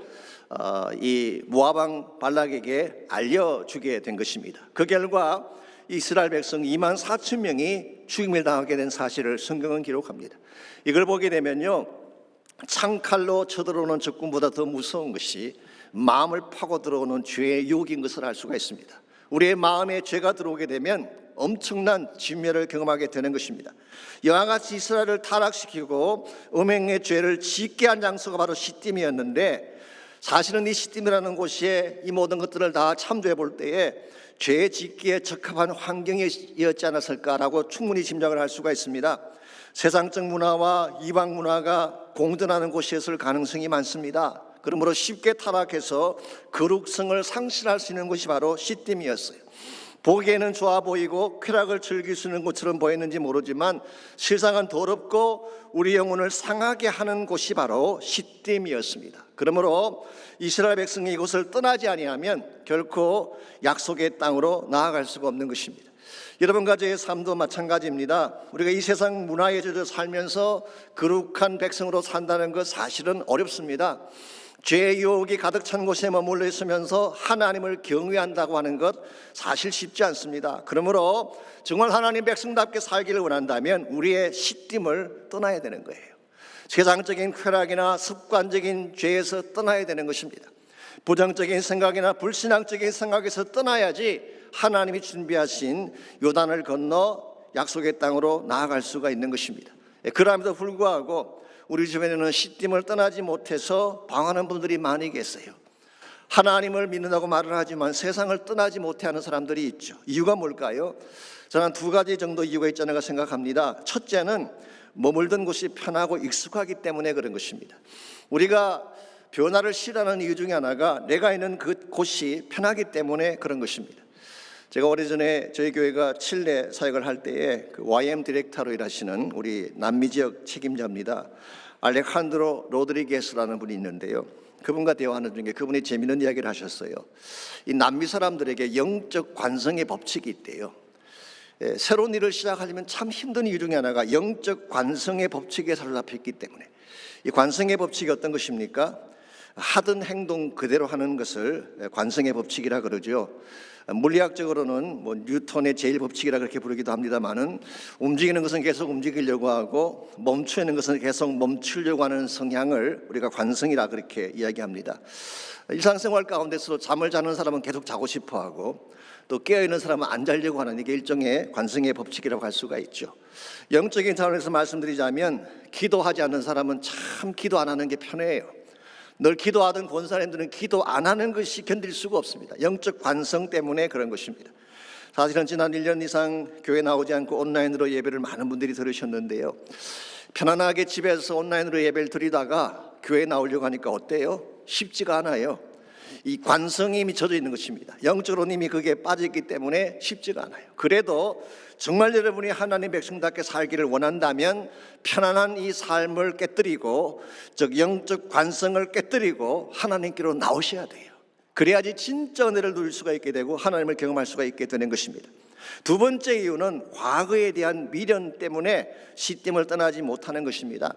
이 모압 왕 발락에게 알려주게 된 것입니다. 그 결과 이스라엘 백성 2만 4천 명이 죽임을 당하게 된 사실을 성경은 기록합니다. 이걸 보게 되면요, 창칼로 쳐들어오는 적군보다 더 무서운 것이 마음을 파고 들어오는 죄의 유혹인 것을 알 수가 있습니다. 우리의 마음에 죄가 들어오게 되면 엄청난 진멸을 경험하게 되는 것입니다. 이와 같이 이스라엘을 타락시키고 음행의 죄를 짓게 한 장소가 바로 시딤이었는데, 사실은 이 시딤이라는 곳에 이 모든 것들을 다 참조해 볼 때에 죄 짓기에 적합한 환경이었지 않았을까라고 충분히 짐작을 할 수가 있습니다. 세상적 문화와 이방 문화가 공존하는 곳이었을 가능성이 많습니다. 그러므로 쉽게 타락해서 거룩성을 상실할 수 있는 곳이 바로 시딤이었어요. 보기에는 좋아 보이고 쾌락을 즐길 수 있는 곳처럼 보였는지 모르지만 실상은 더럽고 우리 영혼을 상하게 하는 곳이 바로 시딤이었습니다. 그러므로 이스라엘 백성이 이곳을 떠나지 아니하면 결코 약속의 땅으로 나아갈 수가 없는 것입니다. 여러분과 저의 삶도 마찬가지입니다. 우리가 이 세상 문화에 젖어 살면서 거룩한 백성으로 산다는 것 사실은 어렵습니다. 죄의 유혹이 가득 찬 곳에 머물러 있으면서 하나님을 경외한다고 하는 것 사실 쉽지 않습니다. 그러므로 정말 하나님 백성답게 살기를 원한다면 우리의 시딤을 떠나야 되는 거예요. 세상적인 쾌락이나 습관적인 죄에서 떠나야 되는 것입니다. 부정적인 생각이나 불신앙적인 생각에서 떠나야지 하나님이 준비하신 요단을 건너 약속의 땅으로 나아갈 수가 있는 것입니다. 그럼에도 불구하고 우리 주변에는 시딤을 떠나지 못해서 방황하는 분들이 많이 계세요. 하나님을 믿는다고 말을 하지만 세상을 떠나지 못하는 사람들이 있죠. 이유가 뭘까요? 저는 두 가지 정도 이유가 있지 않을까 생각합니다. 첫째는 머물던 곳이 편하고 익숙하기 때문에 그런 것입니다. 우리가 변화를 싫어하는 이유 중에 하나가 내가 있는 그 곳이 편하기 때문에 그런 것입니다. 제가 오래전에 저희 교회가 칠레 사역을 할 때에 그 YM 디렉터로 일하시는 우리 남미 지역 책임자입니다. 알레칸드로 로드리게스라는 분이 있는데요. 그분과 대화하는 중에 그분이 재미있는 이야기를 하셨어요. 이 남미 사람들에게 영적 관성의 법칙이 있대요. 새로운 일을 시작하려면 참 힘든 이유 중에 하나가 영적 관성의 법칙에 사로잡혀 있기 때문에. 이 관성의 법칙이 어떤 것입니까? 하던 행동 그대로 하는 것을 관성의 법칙이라 그러죠. 물리학적으로는 뉴턴의 제일 법칙이라 그렇게 부르기도 합니다만은 움직이는 것은 계속 움직이려고 하고 멈춰 있는 것은 계속 멈추려고 하는 성향을 우리가 관성이라 그렇게 이야기합니다. 일상생활 가운데서도 잠을 자는 사람은 계속 자고 싶어 하고 또 깨어있는 사람은 안 자려고 하는 이게 일종의 관성의 법칙이라고 할 수가 있죠. 영적인 차원에서 말씀드리자면 기도하지 않는 사람은 참 기도 안 하는 게 편해요. 늘 기도하던 권사님들은 기도 안 하는 것이 견딜 수가 없습니다. 영적 관성 때문에 그런 것입니다. 사실은 지난 1년 이상 교회 나오지 않고 온라인으로 예배를 많은 분들이 들으셨는데요. 편안하게 집에서 온라인으로 예배를 드리다가 교회 나오려고 하니까 어때요? 쉽지가 않아요. 이 관성이 이미 젖어 있는 것입니다. 영적으로 이미 그게 빠져있기 때문에 쉽지가 않아요. 그래도 정말 여러분이 하나님 백성답게 살기를 원한다면 편안한 이 삶을 깨뜨리고 즉 영적 관성을 깨뜨리고 하나님께로 나오셔야 돼요. 그래야지 진짜 은혜를 누릴 수가 있게 되고 하나님을 경험할 수가 있게 되는 것입니다. 두 번째 이유는 과거에 대한 미련 때문에 시딤을 떠나지 못하는 것입니다.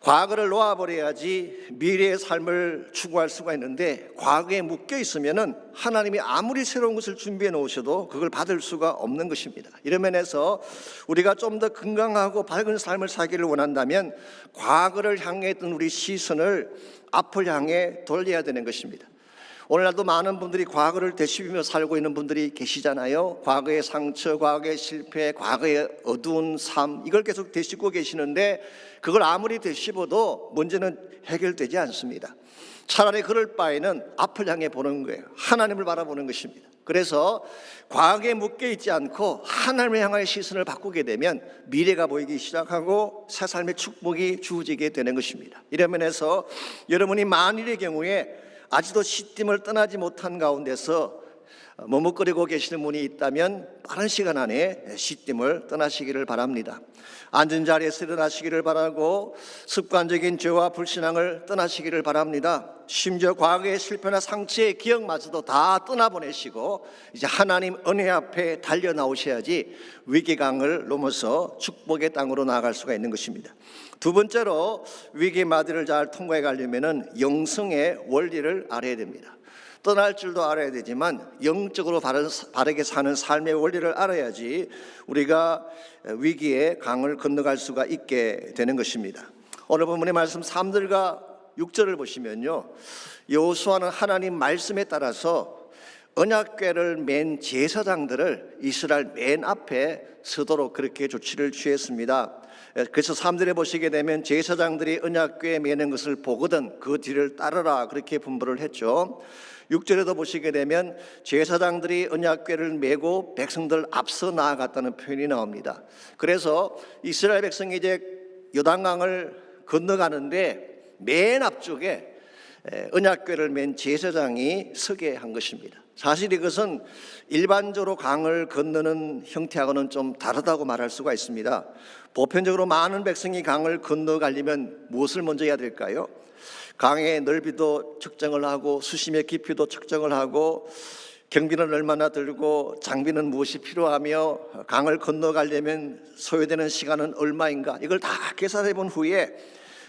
과거를 놓아버려야지 미래의 삶을 추구할 수가 있는데 과거에 묶여 있으면은 하나님이 아무리 새로운 것을 준비해 놓으셔도 그걸 받을 수가 없는 것입니다. 이런 면에서 우리가 좀 더 건강하고 밝은 삶을 살기를 원한다면 과거를 향해 했던 우리 시선을 앞을 향해 돌려야 되는 것입니다. 오늘날도 많은 분들이 과거를 되씹으며 살고 있는 분들이 계시잖아요. 과거의 상처, 과거의 실패, 과거의 어두운 삶, 이걸 계속 되씹고 계시는데 그걸 아무리 되씹어도 문제는 해결되지 않습니다. 차라리 그럴 바에는 앞을 향해 보는 거예요. 하나님을 바라보는 것입니다. 그래서 과거에 묶여 있지 않고 하나님을 향하여 시선을 바꾸게 되면 미래가 보이기 시작하고 새 삶의 축복이 주어지게 되는 것입니다. 이런 면에서 여러분이 만일의 경우에 아직도 시딤을 떠나지 못한 가운데서 머뭇거리고 계시는 분이 있다면 빠른 시간 안에 시딤을 떠나시기를 바랍니다. 앉은 자리에서 일어나시기를 바라고 습관적인 죄와 불신앙을 떠나시기를 바랍니다. 심지어 과거의 실패나 상처의 기억마저도 다 떠나보내시고 이제 하나님 은혜 앞에 달려 나오셔야지 위기강을 넘어서 축복의 땅으로 나아갈 수가 있는 것입니다. 두 번째로 위기 마디를 잘 통과해 가려면 영성의 원리를 알아야 됩니다. 떠날 줄도 알아야 되지만 영적으로 바르게 사는 삶의 원리를 알아야지 우리가 위기의 강을 건너갈 수가 있게 되는 것입니다. 오늘 본문의 말씀 3절과 6절을 보시면요, 여호수아는 하나님 말씀에 따라서 언약궤를 맨 제사장들을 이스라엘 맨 앞에 서도록 그렇게 조치를 취했습니다. 그래서 3절에 보시게 되면 제사장들이 언약궤에 매는 것을 보거든 그 뒤를 따르라 그렇게 분부를 했죠. 6절에도 보시게 되면 제사장들이 언약궤를 메고 백성들 앞서 나아갔다는 표현이 나옵니다. 그래서 이스라엘 백성이 이제 요단강을 건너가는데 맨 앞쪽에 언약궤를 맨 제사장이 서게 한 것입니다. 사실 이것은 일반적으로 강을 건너는 형태하고는 좀 다르다고 말할 수가 있습니다. 보편적으로 많은 백성이 강을 건너가려면 무엇을 먼저 해야 될까요? 강의 넓이도 측정을 하고 수심의 깊이도 측정을 하고 경비는 얼마나 들고 장비는 무엇이 필요하며 강을 건너가려면 소요되는 시간은 얼마인가, 이걸 다 계산해 본 후에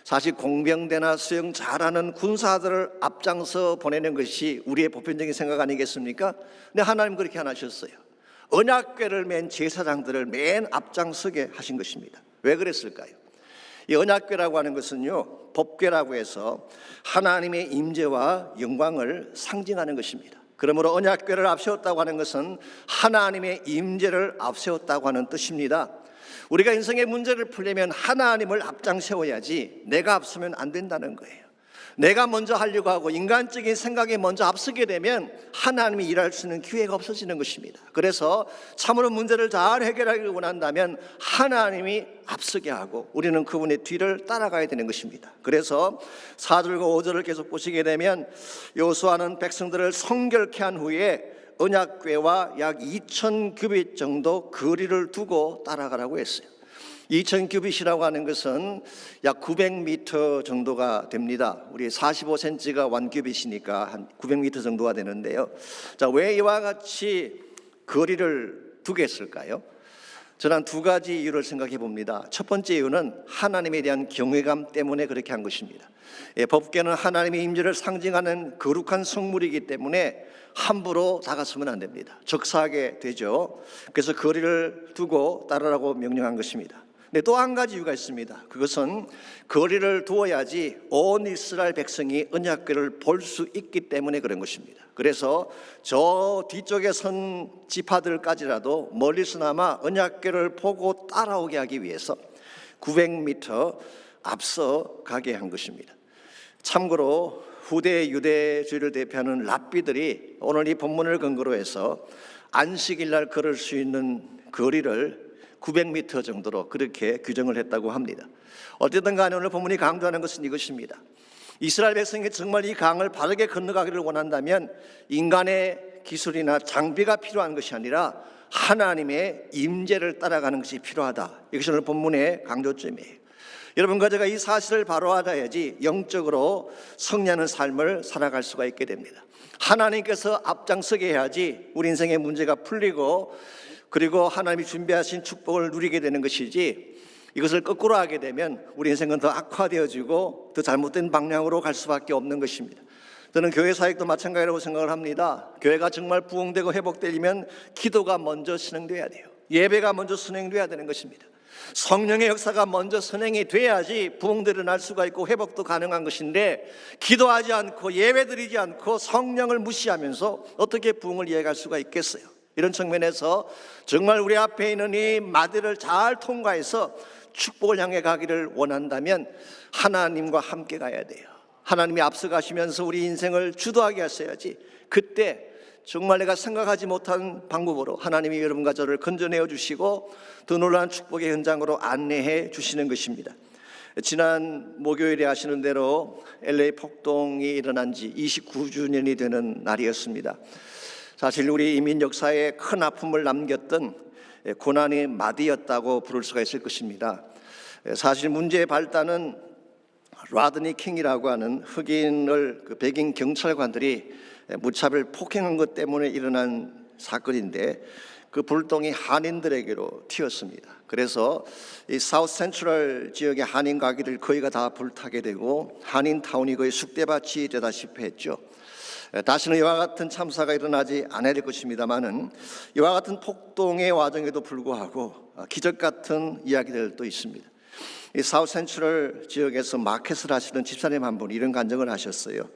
사실 공병대나 수영 잘하는 군사들을 앞장서 보내는 것이 우리의 보편적인 생각 아니겠습니까? 근데 하나님 그렇게 안 하셨어요. 언약궤를 맨 제사장들을 맨 앞장서게 하신 것입니다. 왜 그랬을까요? 이 언약궤라고 하는 것은요, 법궤라고 해서 하나님의 임재와 영광을 상징하는 것입니다. 그러므로 언약궤를 앞세웠다고 하는 것은 하나님의 임재를 앞세웠다고 하는 뜻입니다. 우리가 인생의 문제를 풀려면 하나님을 앞장 세워야지 내가 앞서면 안 된다는 거예요. 내가 먼저 하려고 하고 인간적인 생각에 먼저 앞서게 되면 하나님이 일할 수 있는 기회가 없어지는 것입니다. 그래서 참으로 문제를 잘 해결하기를 원한다면 하나님이 앞서게 하고 우리는 그분의 뒤를 따라가야 되는 것입니다. 그래서 4절과 5절을 계속 보시게 되면 여호수아는 백성들을 성결케 한 후에 언약궤와 약 2,000규빗 정도 거리를 두고 따라가라고 했어요. 2,000규빗이라고 하는 것은 약 900m 정도가 됩니다. 우리 45cm가 1규빗이니까 한 900m 정도가 되는데요. 자, 왜 이와 같이 거리를 두게 했을까요? 저는 두 가지 이유를 생각해 봅니다. 첫 번째 이유는 하나님에 대한 경외감 때문에 그렇게 한 것입니다. 법궤는 하나님의 임재를 상징하는 거룩한 성물이기 때문에 함부로 다가서면 안 됩니다. 적사하게 되죠. 그래서 거리를 두고 따르라고 명령한 것입니다. 근데 또 한 가지 이유가 있습니다. 그것은 거리를 두어야지 온 이스라엘 백성이 언약궤를 볼 수 있기 때문에 그런 것입니다. 그래서 저 뒤쪽에 선 지파들까지라도 멀리서나마 언약궤를 보고 따라오게 하기 위해서 900m 앞서 가게 한 것입니다. 참고로 후대 유대주의를 대표하는 랍비들이 오늘 이 본문을 근거로 해서 안식일 날 걸을 수 있는 거리를 900m 정도로 그렇게 규정을 했다고 합니다. 어쨌든 간에 오늘 본문이 강조하는 것은 이것입니다. 이스라엘 백성이 정말 이 강을 바르게 건너가기를 원한다면 인간의 기술이나 장비가 필요한 것이 아니라 하나님의 임재를 따라가는 것이 필요하다. 이것이 오늘 본문의 강조점이에요. 여러분과 제가 이 사실을 바로 알아야지 영적으로 승리하는 삶을 살아갈 수가 있게 됩니다. 하나님께서 앞장서게 해야지 우리 인생의 문제가 풀리고 그리고 하나님이 준비하신 축복을 누리게 되는 것이지, 이것을 거꾸로 하게 되면 우리 인생은 더 악화되어지고 더 잘못된 방향으로 갈 수밖에 없는 것입니다. 저는 교회 사역도 마찬가지라고 생각을 합니다. 교회가 정말 부흥되고 회복되려면 기도가 먼저 진행돼야 돼요. 예배가 먼저 진행돼야 되는 것입니다. 성령의 역사가 먼저 선행이 돼야지 부흥들이 날 수가 있고 회복도 가능한 것인데, 기도하지 않고 예배드리지 않고 성령을 무시하면서 어떻게 부흥을 이해할 수가 있겠어요? 이런 측면에서 정말 우리 앞에 있는 이 마디를 잘 통과해서 축복을 향해 가기를 원한다면 하나님과 함께 가야 돼요. 하나님이 앞서가시면서 우리 인생을 주도하게 하셔야지, 그때 정말 내가 생각하지 못한 방법으로 하나님이 여러분과 저를 건져내어 주시고 더 놀라운 축복의 현장으로 안내해 주시는 것입니다. 지난 목요일에 아시는 대로 LA 폭동이 일어난 지 29주년이 되는 날이었습니다. 사실 우리 이민 역사에 큰 아픔을 남겼던 고난의 마디였다고 부를 수가 있을 것입니다. 사실 문제의 발단은 라드니 킹이라고 하는 흑인을 백인 경찰관들이 무차별 폭행한 것 때문에 일어난 사건인데, 그 불똥이 한인들에게로 튀었습니다. 그래서 이 사우스 센트럴 지역의 한인 가게들 거의가 다 불타게 되고 한인타운이 거의 쑥대밭이 되다시피 했죠. 다시는 이와 같은 참사가 일어나지 않아야 될 것입니다만은, 이와 같은 폭동의 와중에도 불구하고 기적 같은 이야기들도 있습니다. 이 사우스 센트럴 지역에서 마켓을 하시는 집사님 한 분이 이런 간증을 하셨어요.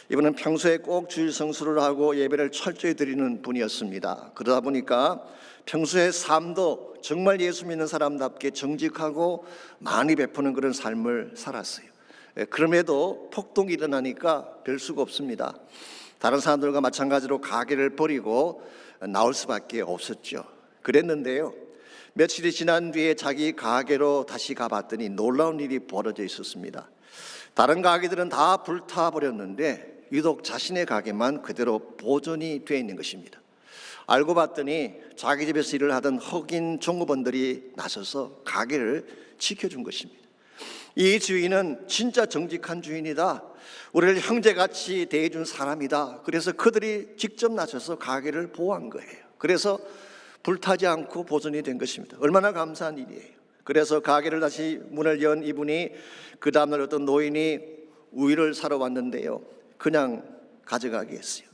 이분은 평소에 꼭 주일 성수를 하고 예배를 철저히 드리는 분이었습니다. 그러다 보니까 평소의 삶도 정말 예수 믿는 사람답게 정직하고 많이 베푸는 그런 삶을 살았어요. 그럼에도 폭동이 일어나니까 별 수가 없습니다. 다른 사람들과 마찬가지로 가게를 버리고 나올 수밖에 없었죠. 그랬는데요, 며칠이 지난 뒤에 자기 가게로 다시 가봤더니 놀라운 일이 벌어져 있었습니다. 다른 가게들은 다 불타버렸는데 유독 자신의 가게만 그대로 보존이 되어 있는 것입니다. 알고 봤더니 자기 집에서 일을 하던 흑인 종업원들이 나서서 가게를 지켜준 것입니다. 이 주인은 진짜 정직한 주인이다, 우리를 형제같이 대해준 사람이다. 그래서 그들이 직접 나서서 가게를 보호한 거예요. 그래서 불타지 않고 보존이 된 것입니다. 얼마나 감사한 일이에요. 그래서 가게를 다시 문을 연 이분이 그 다음날 어떤 노인이 우유를 사러 왔는데요, 그냥 가져가게 했어요.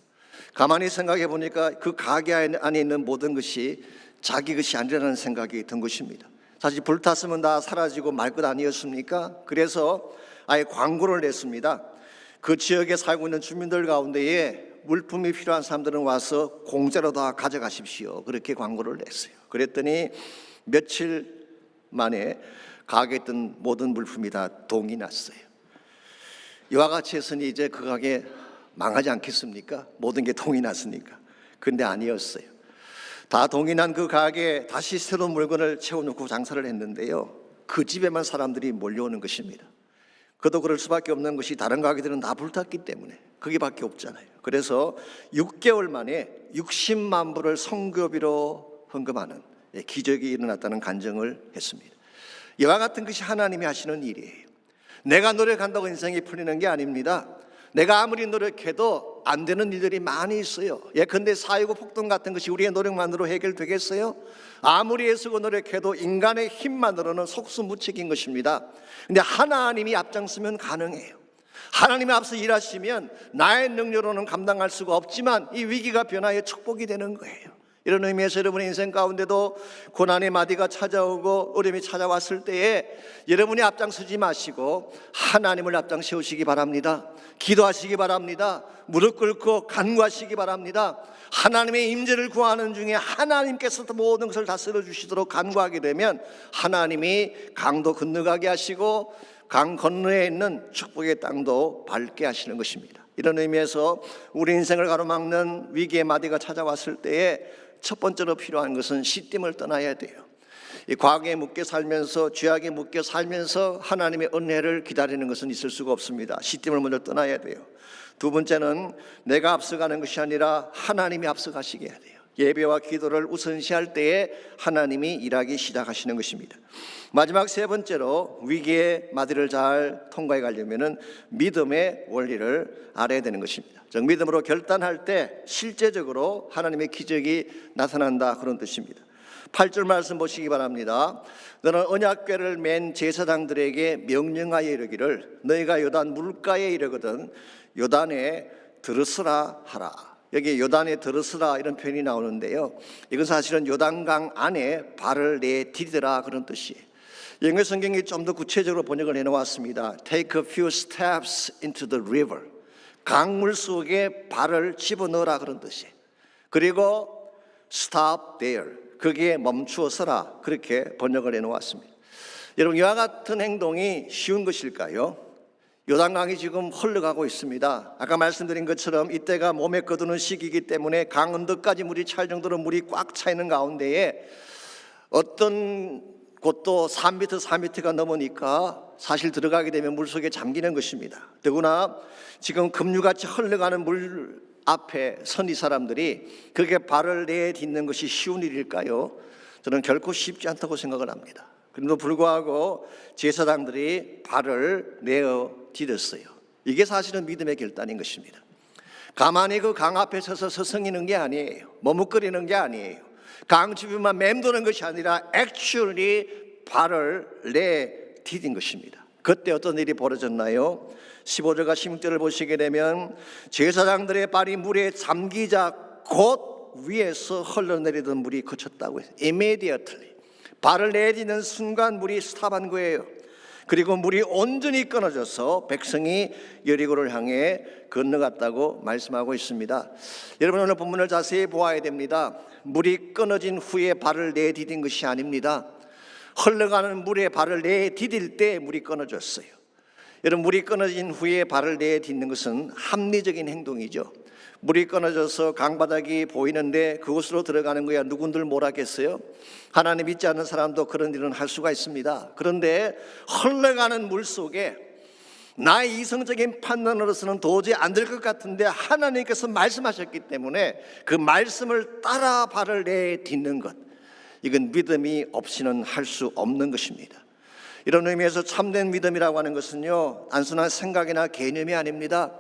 가만히 생각해 보니까 그 가게 안에 있는 모든 것이 자기 것이 아니라는 생각이 든 것입니다. 사실 불탔으면 다 사라지고 말 것 아니었습니까? 그래서 아예 광고를 냈습니다. 그 지역에 살고 있는 주민들 가운데에 물품이 필요한 사람들은 와서 공짜로 다 가져가십시오. 그렇게 광고를 냈어요. 그랬더니 며칠 만에 가게에 있던 모든 물품이 다 동이 났어요. 이와 같이 했으니 이제 그 가게 망하지 않겠습니까? 모든 게 동이 났으니까. 근데 아니었어요. 다 동이 난 그 가게에 다시 새로운 물건을 채워놓고 장사를 했는데요, 그 집에만 사람들이 몰려오는 것입니다. 그도 그럴 수밖에 없는 것이 다른 가게들은 다 불탔기 때문에 그게밖에 없잖아요. 그래서 6개월 만에 60만 불을 선교비로 헌금하는 기적이 일어났다는 간증을 했습니다. 이와 같은 것이 하나님이 하시는 일이에요. 내가 노력한다고 인생이 풀리는 게 아닙니다. 내가 아무리 노력해도 안 되는 일들이 많이 있어요. 예컨대 사이고 폭동 같은 것이 우리의 노력만으로 해결되겠어요? 아무리 애쓰고 노력해도 인간의 힘만으로는 속수무책인 것입니다. 근데 하나님이 앞장서면 가능해요. 하나님이 앞서 일하시면 나의 능력으로는 감당할 수가 없지만 이 위기가 변화의 축복이 되는 거예요. 이런 의미에서 여러분의 인생 가운데도 고난의 마디가 찾아오고 어려움이 찾아왔을 때에 여러분이 앞장서지 마시고 하나님을 앞장 세우시기 바랍니다. 기도하시기 바랍니다. 무릎 꿇고 간구하시기 바랍니다. 하나님의 임재를 구하는 중에 하나님께서 모든 것을 다스려 주시도록 간구하게 되면 하나님이 강도 건너가게 하시고 강 건너에 있는 축복의 땅도 밟게 하시는 것입니다. 이런 의미에서 우리 인생을 가로막는 위기의 마디가 찾아왔을 때에 첫 번째로 필요한 것은 시딤을 떠나야 돼요. 이 과거에 묶여 살면서 죄악에 묶여 살면서 하나님의 은혜를 기다리는 것은 있을 수가 없습니다. 시딤을 먼저 떠나야 돼요. 두 번째는 내가 앞서가는 것이 아니라 하나님이 앞서가시게 해야 돼요. 예배와 기도를 우선시할 때에 하나님이 일하기 시작하시는 것입니다. 마지막 세 번째로 위기의 마디를 잘 통과해 가려면 믿음의 원리를 알아야 되는 것입니다. 즉 믿음으로 결단할 때 실제적으로 하나님의 기적이 나타난다, 그런 뜻입니다. 8절 말씀 보시기 바랍니다. 너는 언약궤를 맨 제사장들에게 명령하여 이르기를 너희가 요단 물가에 이르거든 요단에 들으스라 하라. 여기 요단에 들으스라 이런 표현이 나오는데요, 이건 사실은 요단강 안에 발을 내디디라 그런 뜻이에요. 영어 성경이 좀 더 구체적으로 번역을 해놓았습니다. Take a few steps into the river. 강물 속에 발을 집어넣어라 그런 뜻이에요. 그리고 stop there. 거기에 멈추어 서라. 그렇게 번역을 해놓았습니다. 여러분, 이와 같은 행동이 쉬운 것일까요? 요단강이 지금 흘러가고 있습니다. 아까 말씀드린 것처럼 이때가 몸에 거두는 시기이기 때문에 강 언덕까지 물이 찰 정도로 물이 꽉 차 있는 가운데에 어떤 곳도 3m, 4m가 넘으니까 사실 들어가게 되면 물속에 잠기는 것입니다. 더구나 지금 급류같이 흘러가는 물 앞에 선 이 사람들이 그렇게 발을 내딛는 것이 쉬운 일일까요? 저는 결코 쉽지 않다고 생각을 합니다. 그럼에도 불구하고 제사장들이 발을 내어 디뎠어요. 이게 사실은 믿음의 결단인 것입니다. 가만히 그 강 앞에 서서 서성이는 게 아니에요. 머뭇거리는 게 아니에요. 강 주변만 맴도는 것이 아니라 액츄얼리 발을 내디딘 것입니다. 그때 어떤 일이 벌어졌나요? 15절과 16절을 보시게 되면 제사장들의 발이 물에 잠기자 곧 위에서 흘러내리던 물이 그쳤다고 해요. Immediately. 발을 내딛는 순간 물이 스탑한 거예요. 그리고 물이 온전히 끊어져서 백성이 여리고를 향해 건너갔다고 말씀하고 있습니다. 여러분, 오늘 본문을 자세히 보아야 됩니다. 물이 끊어진 후에 발을 내디딘 것이 아닙니다. 흘러가는 물에 발을 내디딜 때 물이 끊어졌어요. 여러분, 물이 끊어진 후에 발을 내딛는 것은 합리적인 행동이죠. 물이 끊어져서 강바닥이 보이는데 그곳으로 들어가는 거야 누군들 몰았겠어요? 하나님 믿지 않는 사람도 그런 일은 할 수가 있습니다. 그런데 흘러가는 물 속에 나의 이성적인 판단으로서는 도저히 안 될 것 같은데 하나님께서 말씀하셨기 때문에 그 말씀을 따라 발을 내딛는 것, 이건 믿음이 없이는 할 수 없는 것입니다. 이런 의미에서 참된 믿음이라고 하는 것은요, 단순한 생각이나 개념이 아닙니다.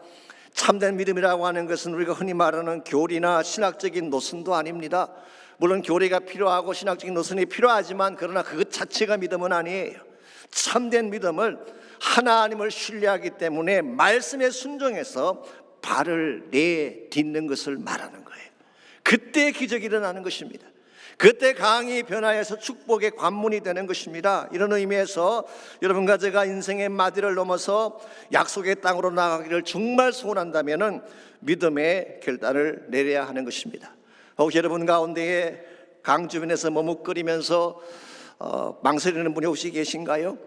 참된 믿음이라고 하는 것은 우리가 흔히 말하는 교리나 신학적인 노선도 아닙니다. 물론 교리가 필요하고 신학적인 노선이 필요하지만 그러나 그것 자체가 믿음은 아니에요. 참된 믿음은 하나님을 신뢰하기 때문에 말씀에 순종해서 발을 내딛는 것을 말하는 거예요. 그때 기적이 일어나는 것입니다. 그때 강이 변화해서 축복의 관문이 되는 것입니다. 이런 의미에서 여러분과 제가 인생의 마디를 넘어서 약속의 땅으로 나가기를 정말 소원한다면 믿음의 결단을 내려야 하는 것입니다. 혹시 여러분 가운데에 강 주변에서 머뭇거리면서 망설이는 분이 혹시 계신가요?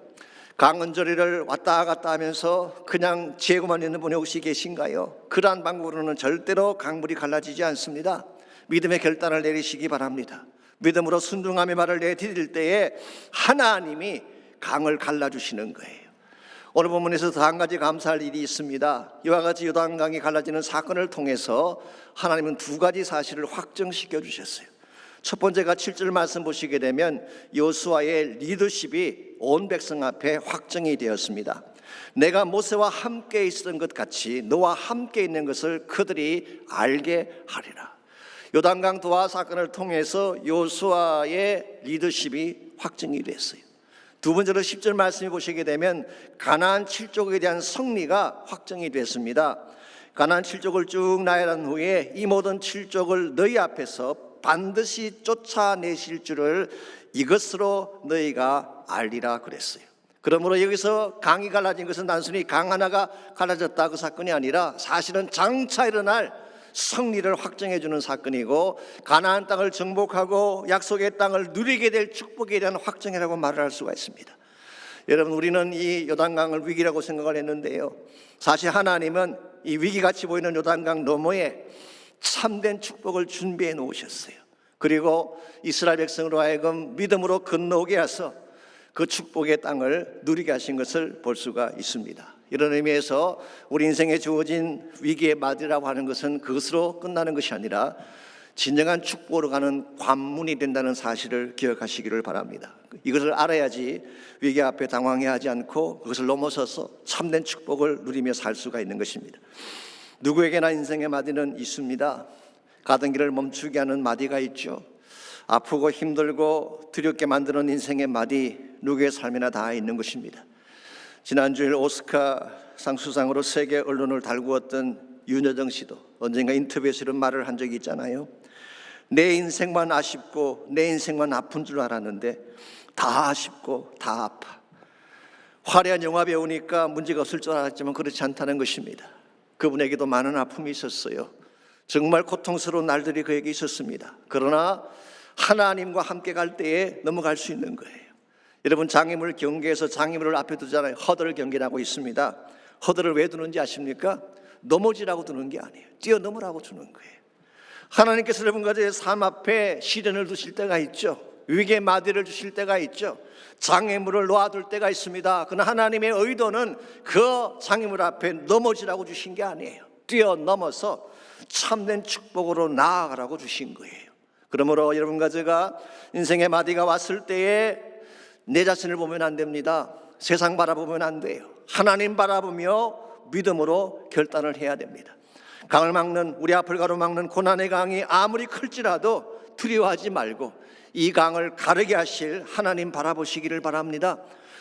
강 언저리를 왔다 갔다 하면서 그냥 재고만 있는 분이 혹시 계신가요? 그러한 방법으로는 절대로 강물이 갈라지지 않습니다. 믿음의 결단을 내리시기 바랍니다. 믿음으로 순종함의 발을 내디딜 때에 하나님이 강을 갈라주시는 거예요. 오늘 본문에서 더 한 가지 감사할 일이 있습니다. 이와 같이 요단강이 갈라지는 사건을 통해서 하나님은 두 가지 사실을 확정시켜 주셨어요. 첫 번째가 7절 말씀 보시게 되면 여호수아의 리더십이 온 백성 앞에 확정이 되었습니다. 내가 모세와 함께 있었던 것 같이 너와 함께 있는 것을 그들이 알게 하리라. 요단강 도하 사건을 통해서 여호수아의 리더십이 확정이 됐어요. 두 번째로 10절 말씀을 보시게 되면 가나안 7족에 대한 승리가 확정이 됐습니다. 가나안 7족을 쭉 나열한 후에 이 모든 7족을 너희 앞에서 반드시 쫓아내실 줄을 이것으로 너희가 알리라 그랬어요. 그러므로 여기서 강이 갈라진 것은 단순히 강 하나가 갈라졌다 그 사건이 아니라 사실은 장차 일어날 승리를 확정해 주는 사건이고 가나안 땅을 정복하고 약속의 땅을 누리게 될 축복에 대한 확정이라고 말을 할 수가 있습니다. 여러분, 우리는 이 요단강을 위기라고 생각을 했는데요, 사실 하나님은 이 위기같이 보이는 요단강 너머에 참된 축복을 준비해 놓으셨어요. 그리고 이스라엘 백성으로 하여금 믿음으로 건너오게 해서 그 축복의 땅을 누리게 하신 것을 볼 수가 있습니다. 이런 의미에서 우리 인생에 주어진 위기의 마디라고 하는 것은 그것으로 끝나는 것이 아니라 진정한 축복으로 가는 관문이 된다는 사실을 기억하시기를 바랍니다. 이것을 알아야지 위기 앞에 당황해하지 않고 그것을 넘어서서 참된 축복을 누리며 살 수가 있는 것입니다. 누구에게나 인생의 마디는 있습니다. 가던 길을 멈추게 하는 마디가 있죠. 아프고 힘들고 두렵게 만드는 인생의 마디, 누구의 삶이나 다 있는 것입니다. 지난주일 오스카상 수상으로 세계 언론을 달구었던 윤여정 씨도 언젠가 인터뷰에서 이런 말을 한 적이 있잖아요. 내 인생만 아쉽고 내 인생만 아픈 줄 알았는데 다 아쉽고 다 아파. 화려한 영화 배우니까 문제가 없을 줄 알았지만 그렇지 않다는 것입니다. 그분에게도 많은 아픔이 있었어요. 정말 고통스러운 날들이 그에게 있었습니다. 그러나 하나님과 함께 갈 때에 넘어갈 수 있는 거예요. 여러분, 장애물 경계에서 장애물을 앞에 두잖아요. 허들 경계라고 있습니다. 허들을 왜 두는지 아십니까? 넘어지라고 두는 게 아니에요. 뛰어넘으라고 두는 거예요. 하나님께서 여러분과 제 삶 앞에 시련을 두실 때가 있죠. 위기의 마디를 주실 때가 있죠. 장애물을 놓아둘 때가 있습니다. 그러나 하나님의 의도는 그 장애물 앞에 넘어지라고 주신 게 아니에요. 뛰어넘어서 참된 축복으로 나아가라고 주신 거예요. 그러므로 여러분과 제가 인생의 마디가 왔을 때에 내 자신을 보면 안 됩니다. 세상 바라보면 안 돼요. 하나님 바라보며 믿음으로 결단을 해야 됩니다. 강을 막는, 우리 앞을 가로막는 고난의 강이 아무리 클지라도 두려워하지 말고 이 강을 가르게 하실 하나님 바라보시기를 바랍니다.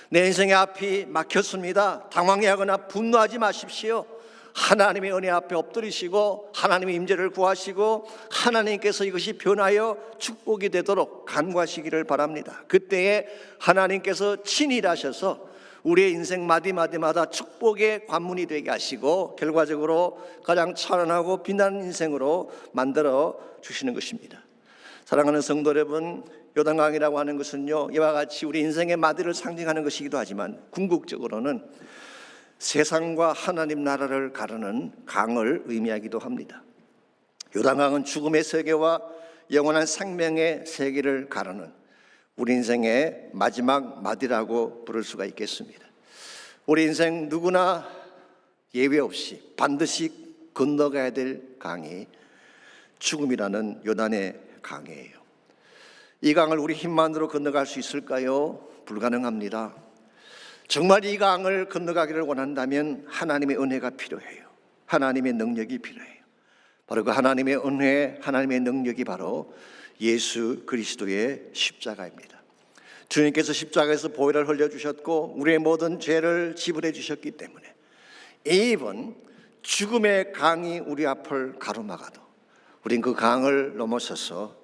내 인생의 앞이 막혔습니다. 당황해하거나 분노하지 마십시오. 하나님의 은혜 앞에 엎드리시고 하나님의 임재를 구하시고 하나님께서 이것이 변하여 축복이 되도록 간구하시기를 바랍니다. 그때에 하나님께서 친히 일하셔서 우리의 인생 마디마디마다 축복의 관문이 되게 하시고 결과적으로 가장 찬란하고 빛나는 인생으로 만들어 주시는 것입니다. 사랑하는 성도 여러분, 요단강이라고 하는 것은요, 이와 같이 우리 인생의 마디를 상징하는 것이기도 하지만 궁극적으로는 세상과 하나님 나라를 가르는 강을 의미하기도 합니다. 요단강은 죽음의 세계와 영원한 생명의 세계를 가르는 우리 인생의 마지막 마디라고 부를 수가 있겠습니다. 우리 인생 누구나 예외 없이 반드시 건너가야 될 강이 죽음이라는 요단의 강이에요. 이 강을 우리 힘만으로 건너갈 수 있을까요? 불가능합니다. 정말 이 강을 건너가기를 원한다면 하나님의 은혜가 필요해요. 하나님의 능력이 필요해요. 바로 그 하나님의 은혜, 하나님의 능력이 바로 예수 그리스도의 십자가입니다. 주님께서 십자가에서 보혈을 흘려주셨고 우리의 모든 죄를 지불해 주셨기 때문에 이번 죽음의 강이 우리 앞을 가로막아도 우린 그 강을 넘어서서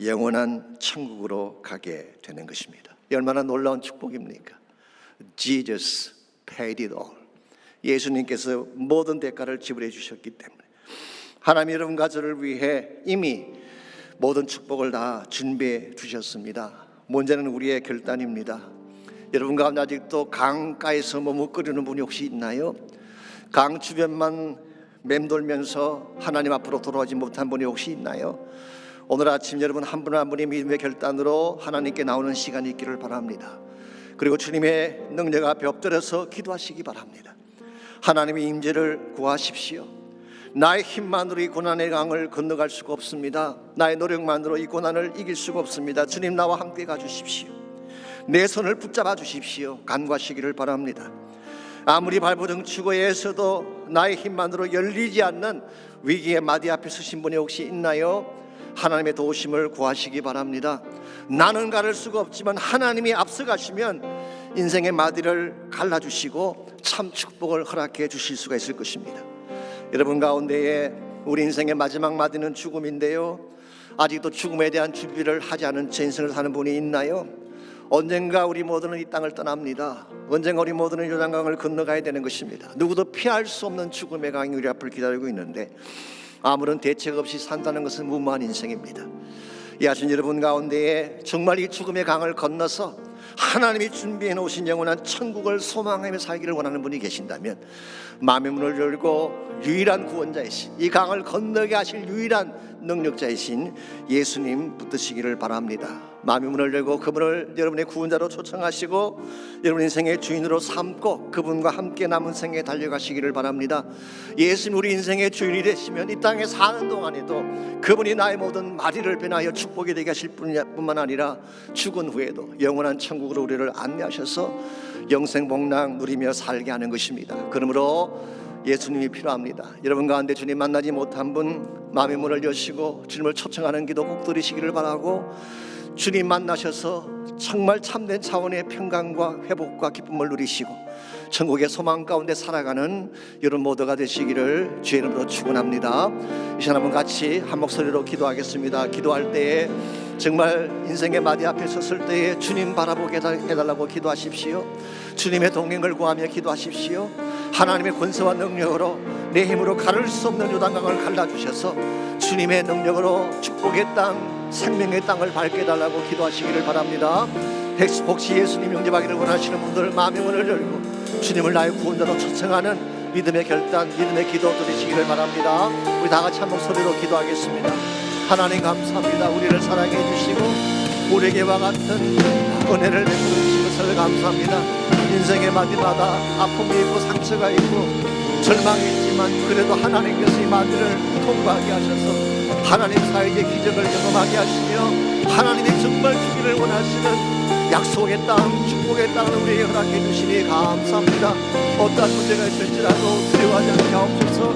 영원한 천국으로 가게 되는 것입니다. 얼마나 놀라운 축복입니까? Jesus paid it all. 예수님께서 모든 대가를 지불해 주셨기 때문에 하나님 여러분과 저를 위해 이미 모든 축복을 다 준비해 주셨습니다. 문제는 우리의 결단입니다. 여러분 가운데 아직도 강가에서 머뭇거리는 분이 혹시 있나요? 강 주변만 맴돌면서 하나님 앞으로 돌아오지 못한 분이 혹시 있나요? 오늘 아침 여러분 한 분 한 분이 믿음의 결단으로 하나님께 나오는 시간이 있기를 바랍니다. 그리고 주님의 능력 앞에 엎드려서 기도하시기 바랍니다. 하나님의 임재를 구하십시오. 나의 힘만으로 이 고난의 강을 건너갈 수가 없습니다. 나의 노력만으로 이 고난을 이길 수가 없습니다. 주님 나와 함께 가주십시오. 내 손을 붙잡아 주십시오. 간구하시기를 바랍니다. 아무리 발버둥치고 애써도 나의 힘만으로 열리지 않는 위기의 마디 앞에 서신 분이 혹시 있나요? 하나님의 도우심을 구하시기 바랍니다. 나는 가를 수가 없지만 하나님이 앞서가시면 인생의 마디를 갈라주시고 참 축복을 허락해 주실 수가 있을 것입니다. 여러분 가운데에 우리 인생의 마지막 마디는 죽음인데요, 아직도 죽음에 대한 준비를 하지 않은 제 인생을 사는 분이 있나요? 언젠가 우리 모두는 이 땅을 떠납니다. 언젠가 우리 모두는 요단강을 건너가야 되는 것입니다. 누구도 피할 수 없는 죽음의 강이 우리 앞을 기다리고 있는데 아무런 대책 없이 산다는 것은 무모한 인생입니다. 이 아침 여러분 가운데에 정말 이 죽음의 강을 건너서 하나님이 준비해 놓으신 영원한 천국을 소망하며 살기를 원하는 분이 계신다면 마음의 문을 열고 유일한 구원자이신, 이 강을 건너게 하실 유일한 능력자이신 예수님 붙드시기를 바랍니다. 마음의 문을 열고 그분을 여러분의 구원자로 초청하시고 여러분 인생의 주인으로 삼고 그분과 함께 남은 생에 달려가시기를 바랍니다. 예수님 우리 인생의 주인이 되시면 이 땅에 사는 동안에도 그분이 나의 모든 마디를 변하여 축복이 되게 하실 뿐만 아니라 죽은 후에도 영원한 천국으로 우리를 안내하셔서 영생복락 누리며 살게 하는 것입니다. 그러므로 예수님이 필요합니다. 여러분 가운데 주님 만나지 못한 분 마음의 문을 여시고 주님을 초청하는 기도 꼭 들으시기를 바라고, 주님 만나셔서 정말 참된 차원의 평강과 회복과 기쁨을 누리시고 천국의 소망 가운데 살아가는 여러분 모두가 되시기를 주의 이름으로 축원합니다. 이 시간 한번 같이 한 목소리로 기도하겠습니다. 기도할 때에 정말 인생의 마디 앞에 섰을 때에 주님 바라보게 해달라고 기도하십시오. 주님의 동행을 구하며 기도하십시오. 하나님의 권세와 능력으로 내 힘으로 가를 수 없는 요단강을 갈라주셔서 주님의 능력으로 축복의 땅, 생명의 땅을 밟게 해달라고 기도하시기를 바랍니다. 혹시 예수님 영접하기를 원하시는 분들 마음의 문을 열고 주님을 나의 구원자로 초청하는 믿음의 결단, 믿음의 기도 드리시기를 바랍니다. 우리 다 같이 한 목소리로 기도하겠습니다. 하나님 감사합니다. 우리를 사랑해 주시고 우리에게 와 같은 은혜를 베풀어 주신 것을 감사합니다. 인생의 마디마다 아픔이 있고 상처가 있고 절망이 있지만 그래도 하나님께서 이 마디를 통과하게 하셔서 하나님 사이의 기적을 경험하게 하시며 하나님이 정말 주기를 원하시는 약속의 땅, 축복의 땅을 우리에게 허락해 주시니 감사합니다. 어떠한 문제가 있을지라도 두려워하지 않게 하옵소서.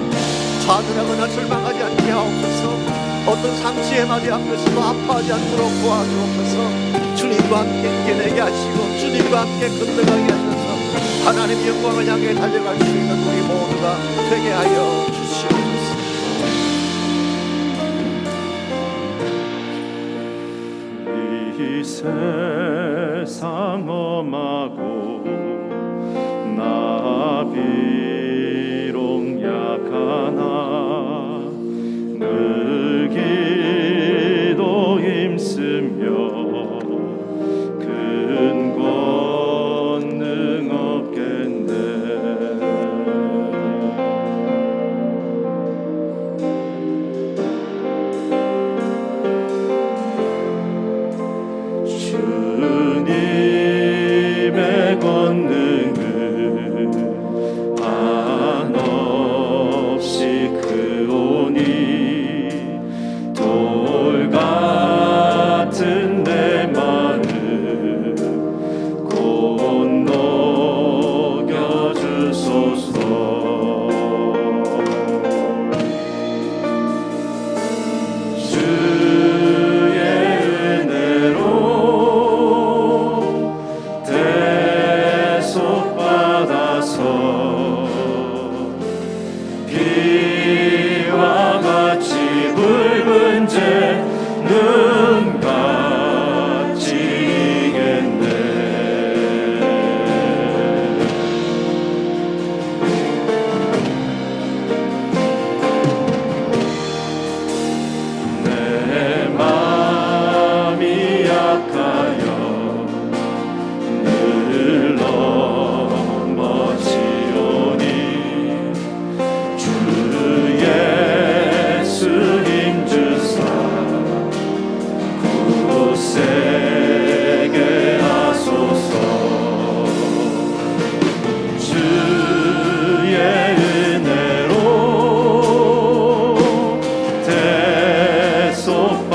좌절하거나 절망하지 않게 하옵소서. 어떤 상처의 마디 앞에서도 아파하지 않도록 도와주옵소서. 주님과 함께 이겨내게 하시고 주님과 함께 건너가게 하셔서 하나님의 영광을 향해 달려갈 수 있는 우리 모두가 되게 하여 주시옵소서. 이 세상 험하고 나 비록 약하나 늘 기도 힘쓰며 큰 권능 없겠네. 주님의 권능을 한없이 크오니 돌 같은 내 마음 곧 녹여주소서. 주의 은혜로 대속받아서 비와 같이 붉은 제 눈같이 이겠네. 내 맘이 약하여 늘 넘어지오니 주 예수 힘주사 굳세게 하소서. 주의 은혜로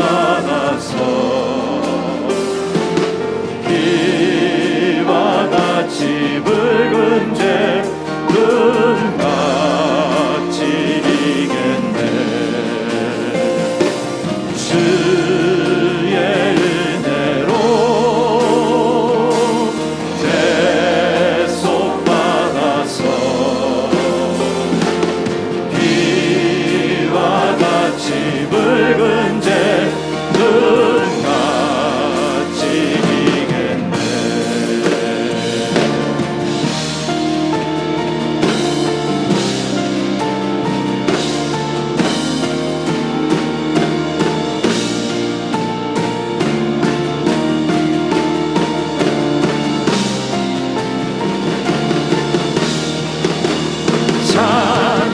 대속받아서 비와 같이 붉은 제 눈같이 이겠네. 주의 은혜로 대속받아서 비와 같이 붉은 제 눈같이 이겠네.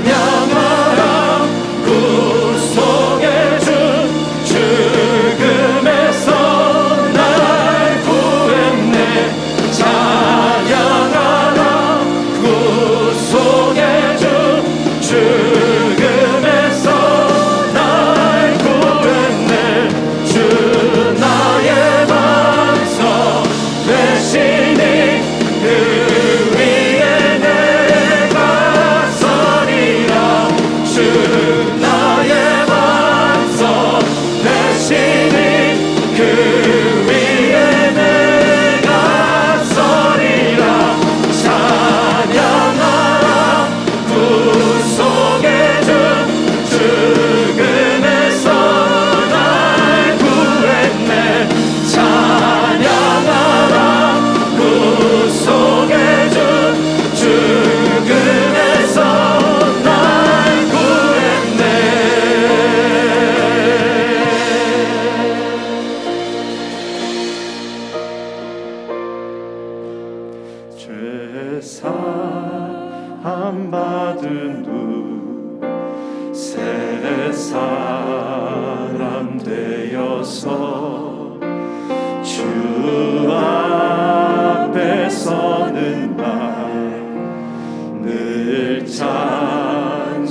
찬양하라 구속의 주 죽음에서 날 구했네. 찬양하라 구속의 주 죽음에서 날 구했네. 주 나의 반석 되시니 그 위에 내가 서리라. 주 나의 반석 되시니 그 위에 내가 서리라. 찬양하라 구속의 주 죽음에서 날 구했네. 하소서. 주 앞에 서는 날 늘 찬송하겠네.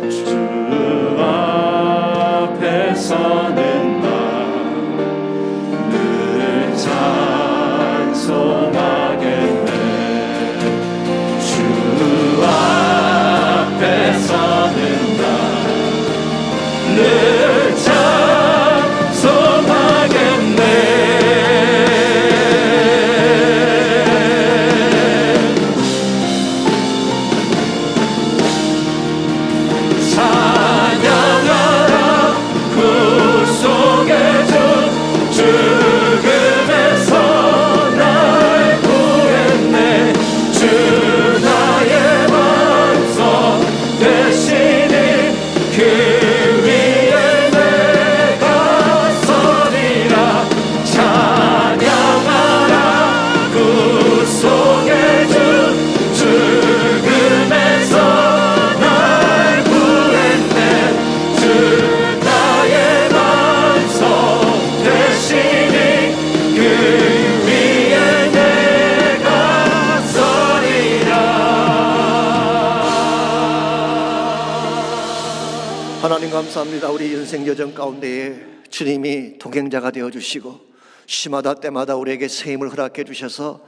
주 앞에 서는 날 늘 찬송하겠네. 주 앞에 서는 날 늘 하나님 감사합니다. 우리 인생 여정 가운데에 주님이 동행자가 되어주시고 시마다 때마다 우리에게 새 힘을 허락해 주셔서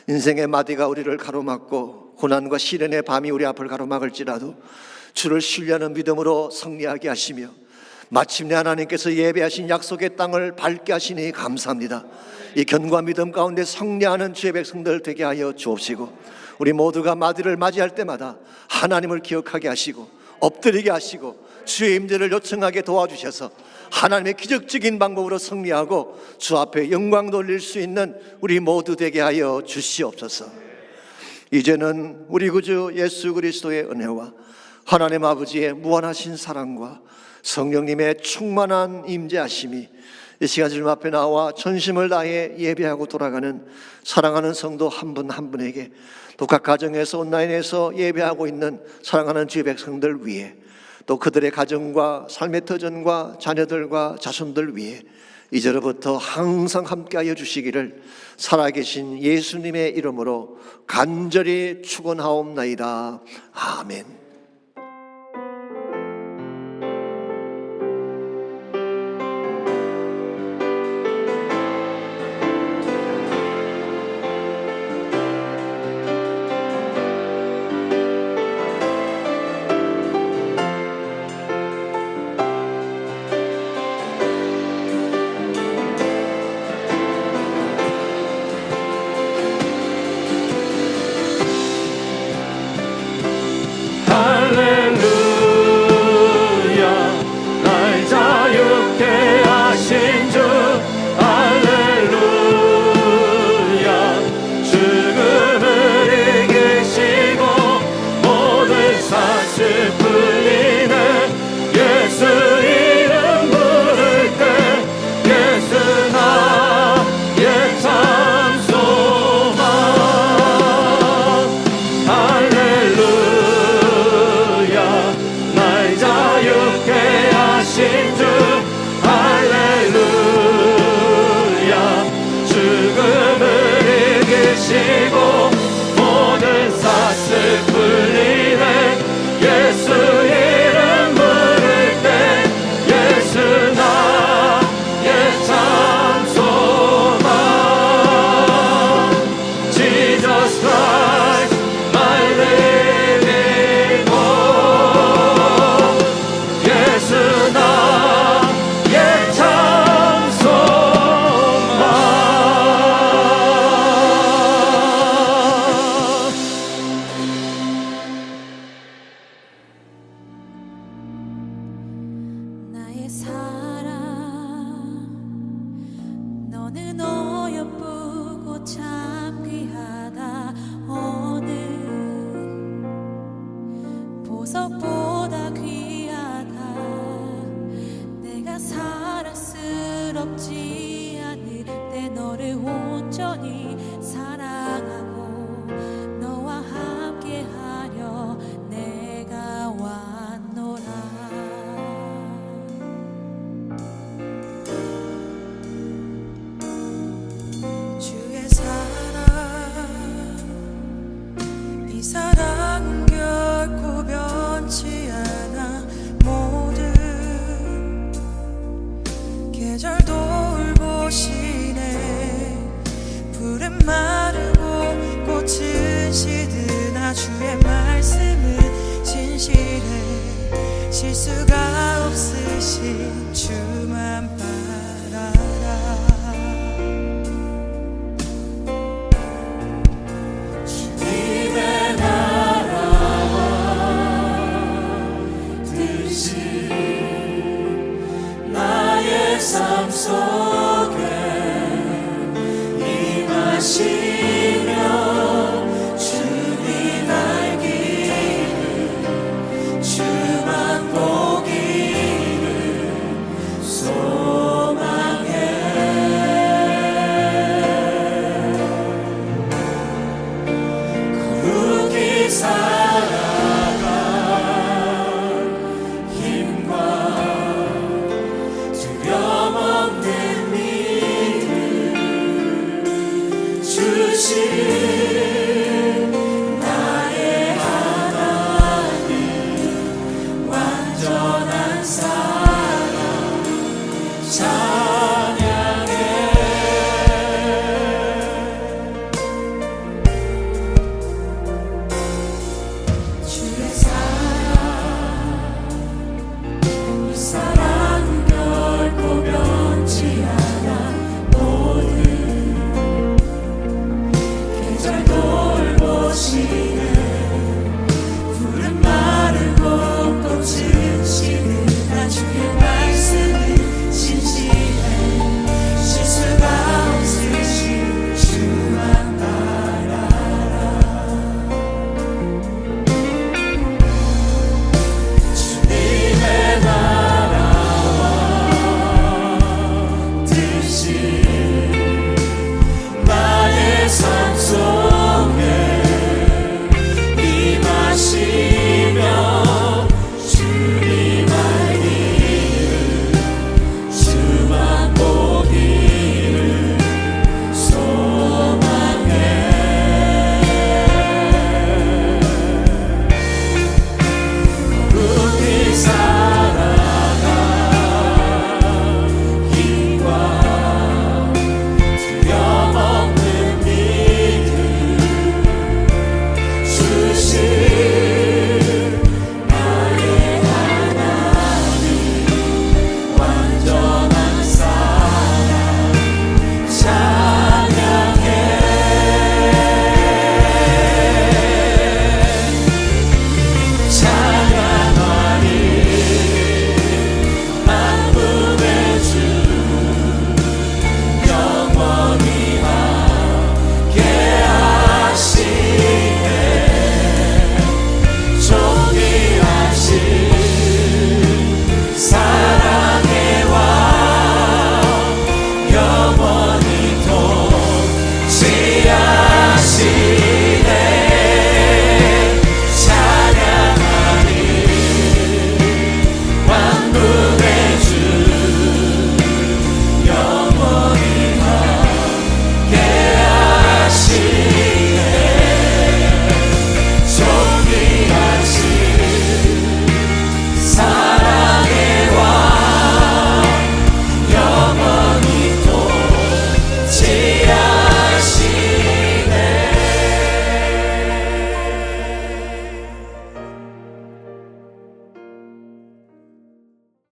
인생의 마디가 우리를 가로막고 고난과 시련의 밤이 우리 앞을 가로막을지라도 주를 신뢰하는 믿음으로 승리하게 하시며 마침내 하나님께서 예배하신 약속의 땅을 밟게 하시니 감사합니다. 이 견고한 믿음 가운데 승리하는 주의 백성들 되게 하여 주옵시고 우리 모두가 마디를 맞이할 때마다 하나님을 기억하게 하시고 엎드리게 하시고 주의 임재를 요청하게 도와주셔서 하나님의 기적적인 방법으로 승리하고 주 앞에 영광 돌릴 수 있는 우리 모두 되게 하여 주시옵소서. 이제는 우리 구주 예수 그리스도의 은혜와 하나님 아버지의 무한하신 사랑과 성령님의 충만한 임재하심이 이 시간 주님 앞에 나와 전심을 다해 예배하고 돌아가는 사랑하는 성도 한 분 한 분에게 또 각 가정에서 온라인에서 예배하고 있는 사랑하는 주의 백성들 위해 또 그들의 가정과 삶의 터전과 자녀들과 자손들 위해 이제로부터 항상 함께하여 주시기를 살아계신 예수님의 이름으로 간절히 축원하옵나이다. 아멘. 보석보다 귀하다. 내가 사랑스럽지 않을 때 너를 온전히 사랑하고 너와 함께하려 내가 왔노라. 계절 돌보시네. 풀은 마르고 꽃은 시드나 주의 말씀은 진실해. 실수가 없으신 주만 바라라. 주님의 나라와 뜻이 나의 삶 속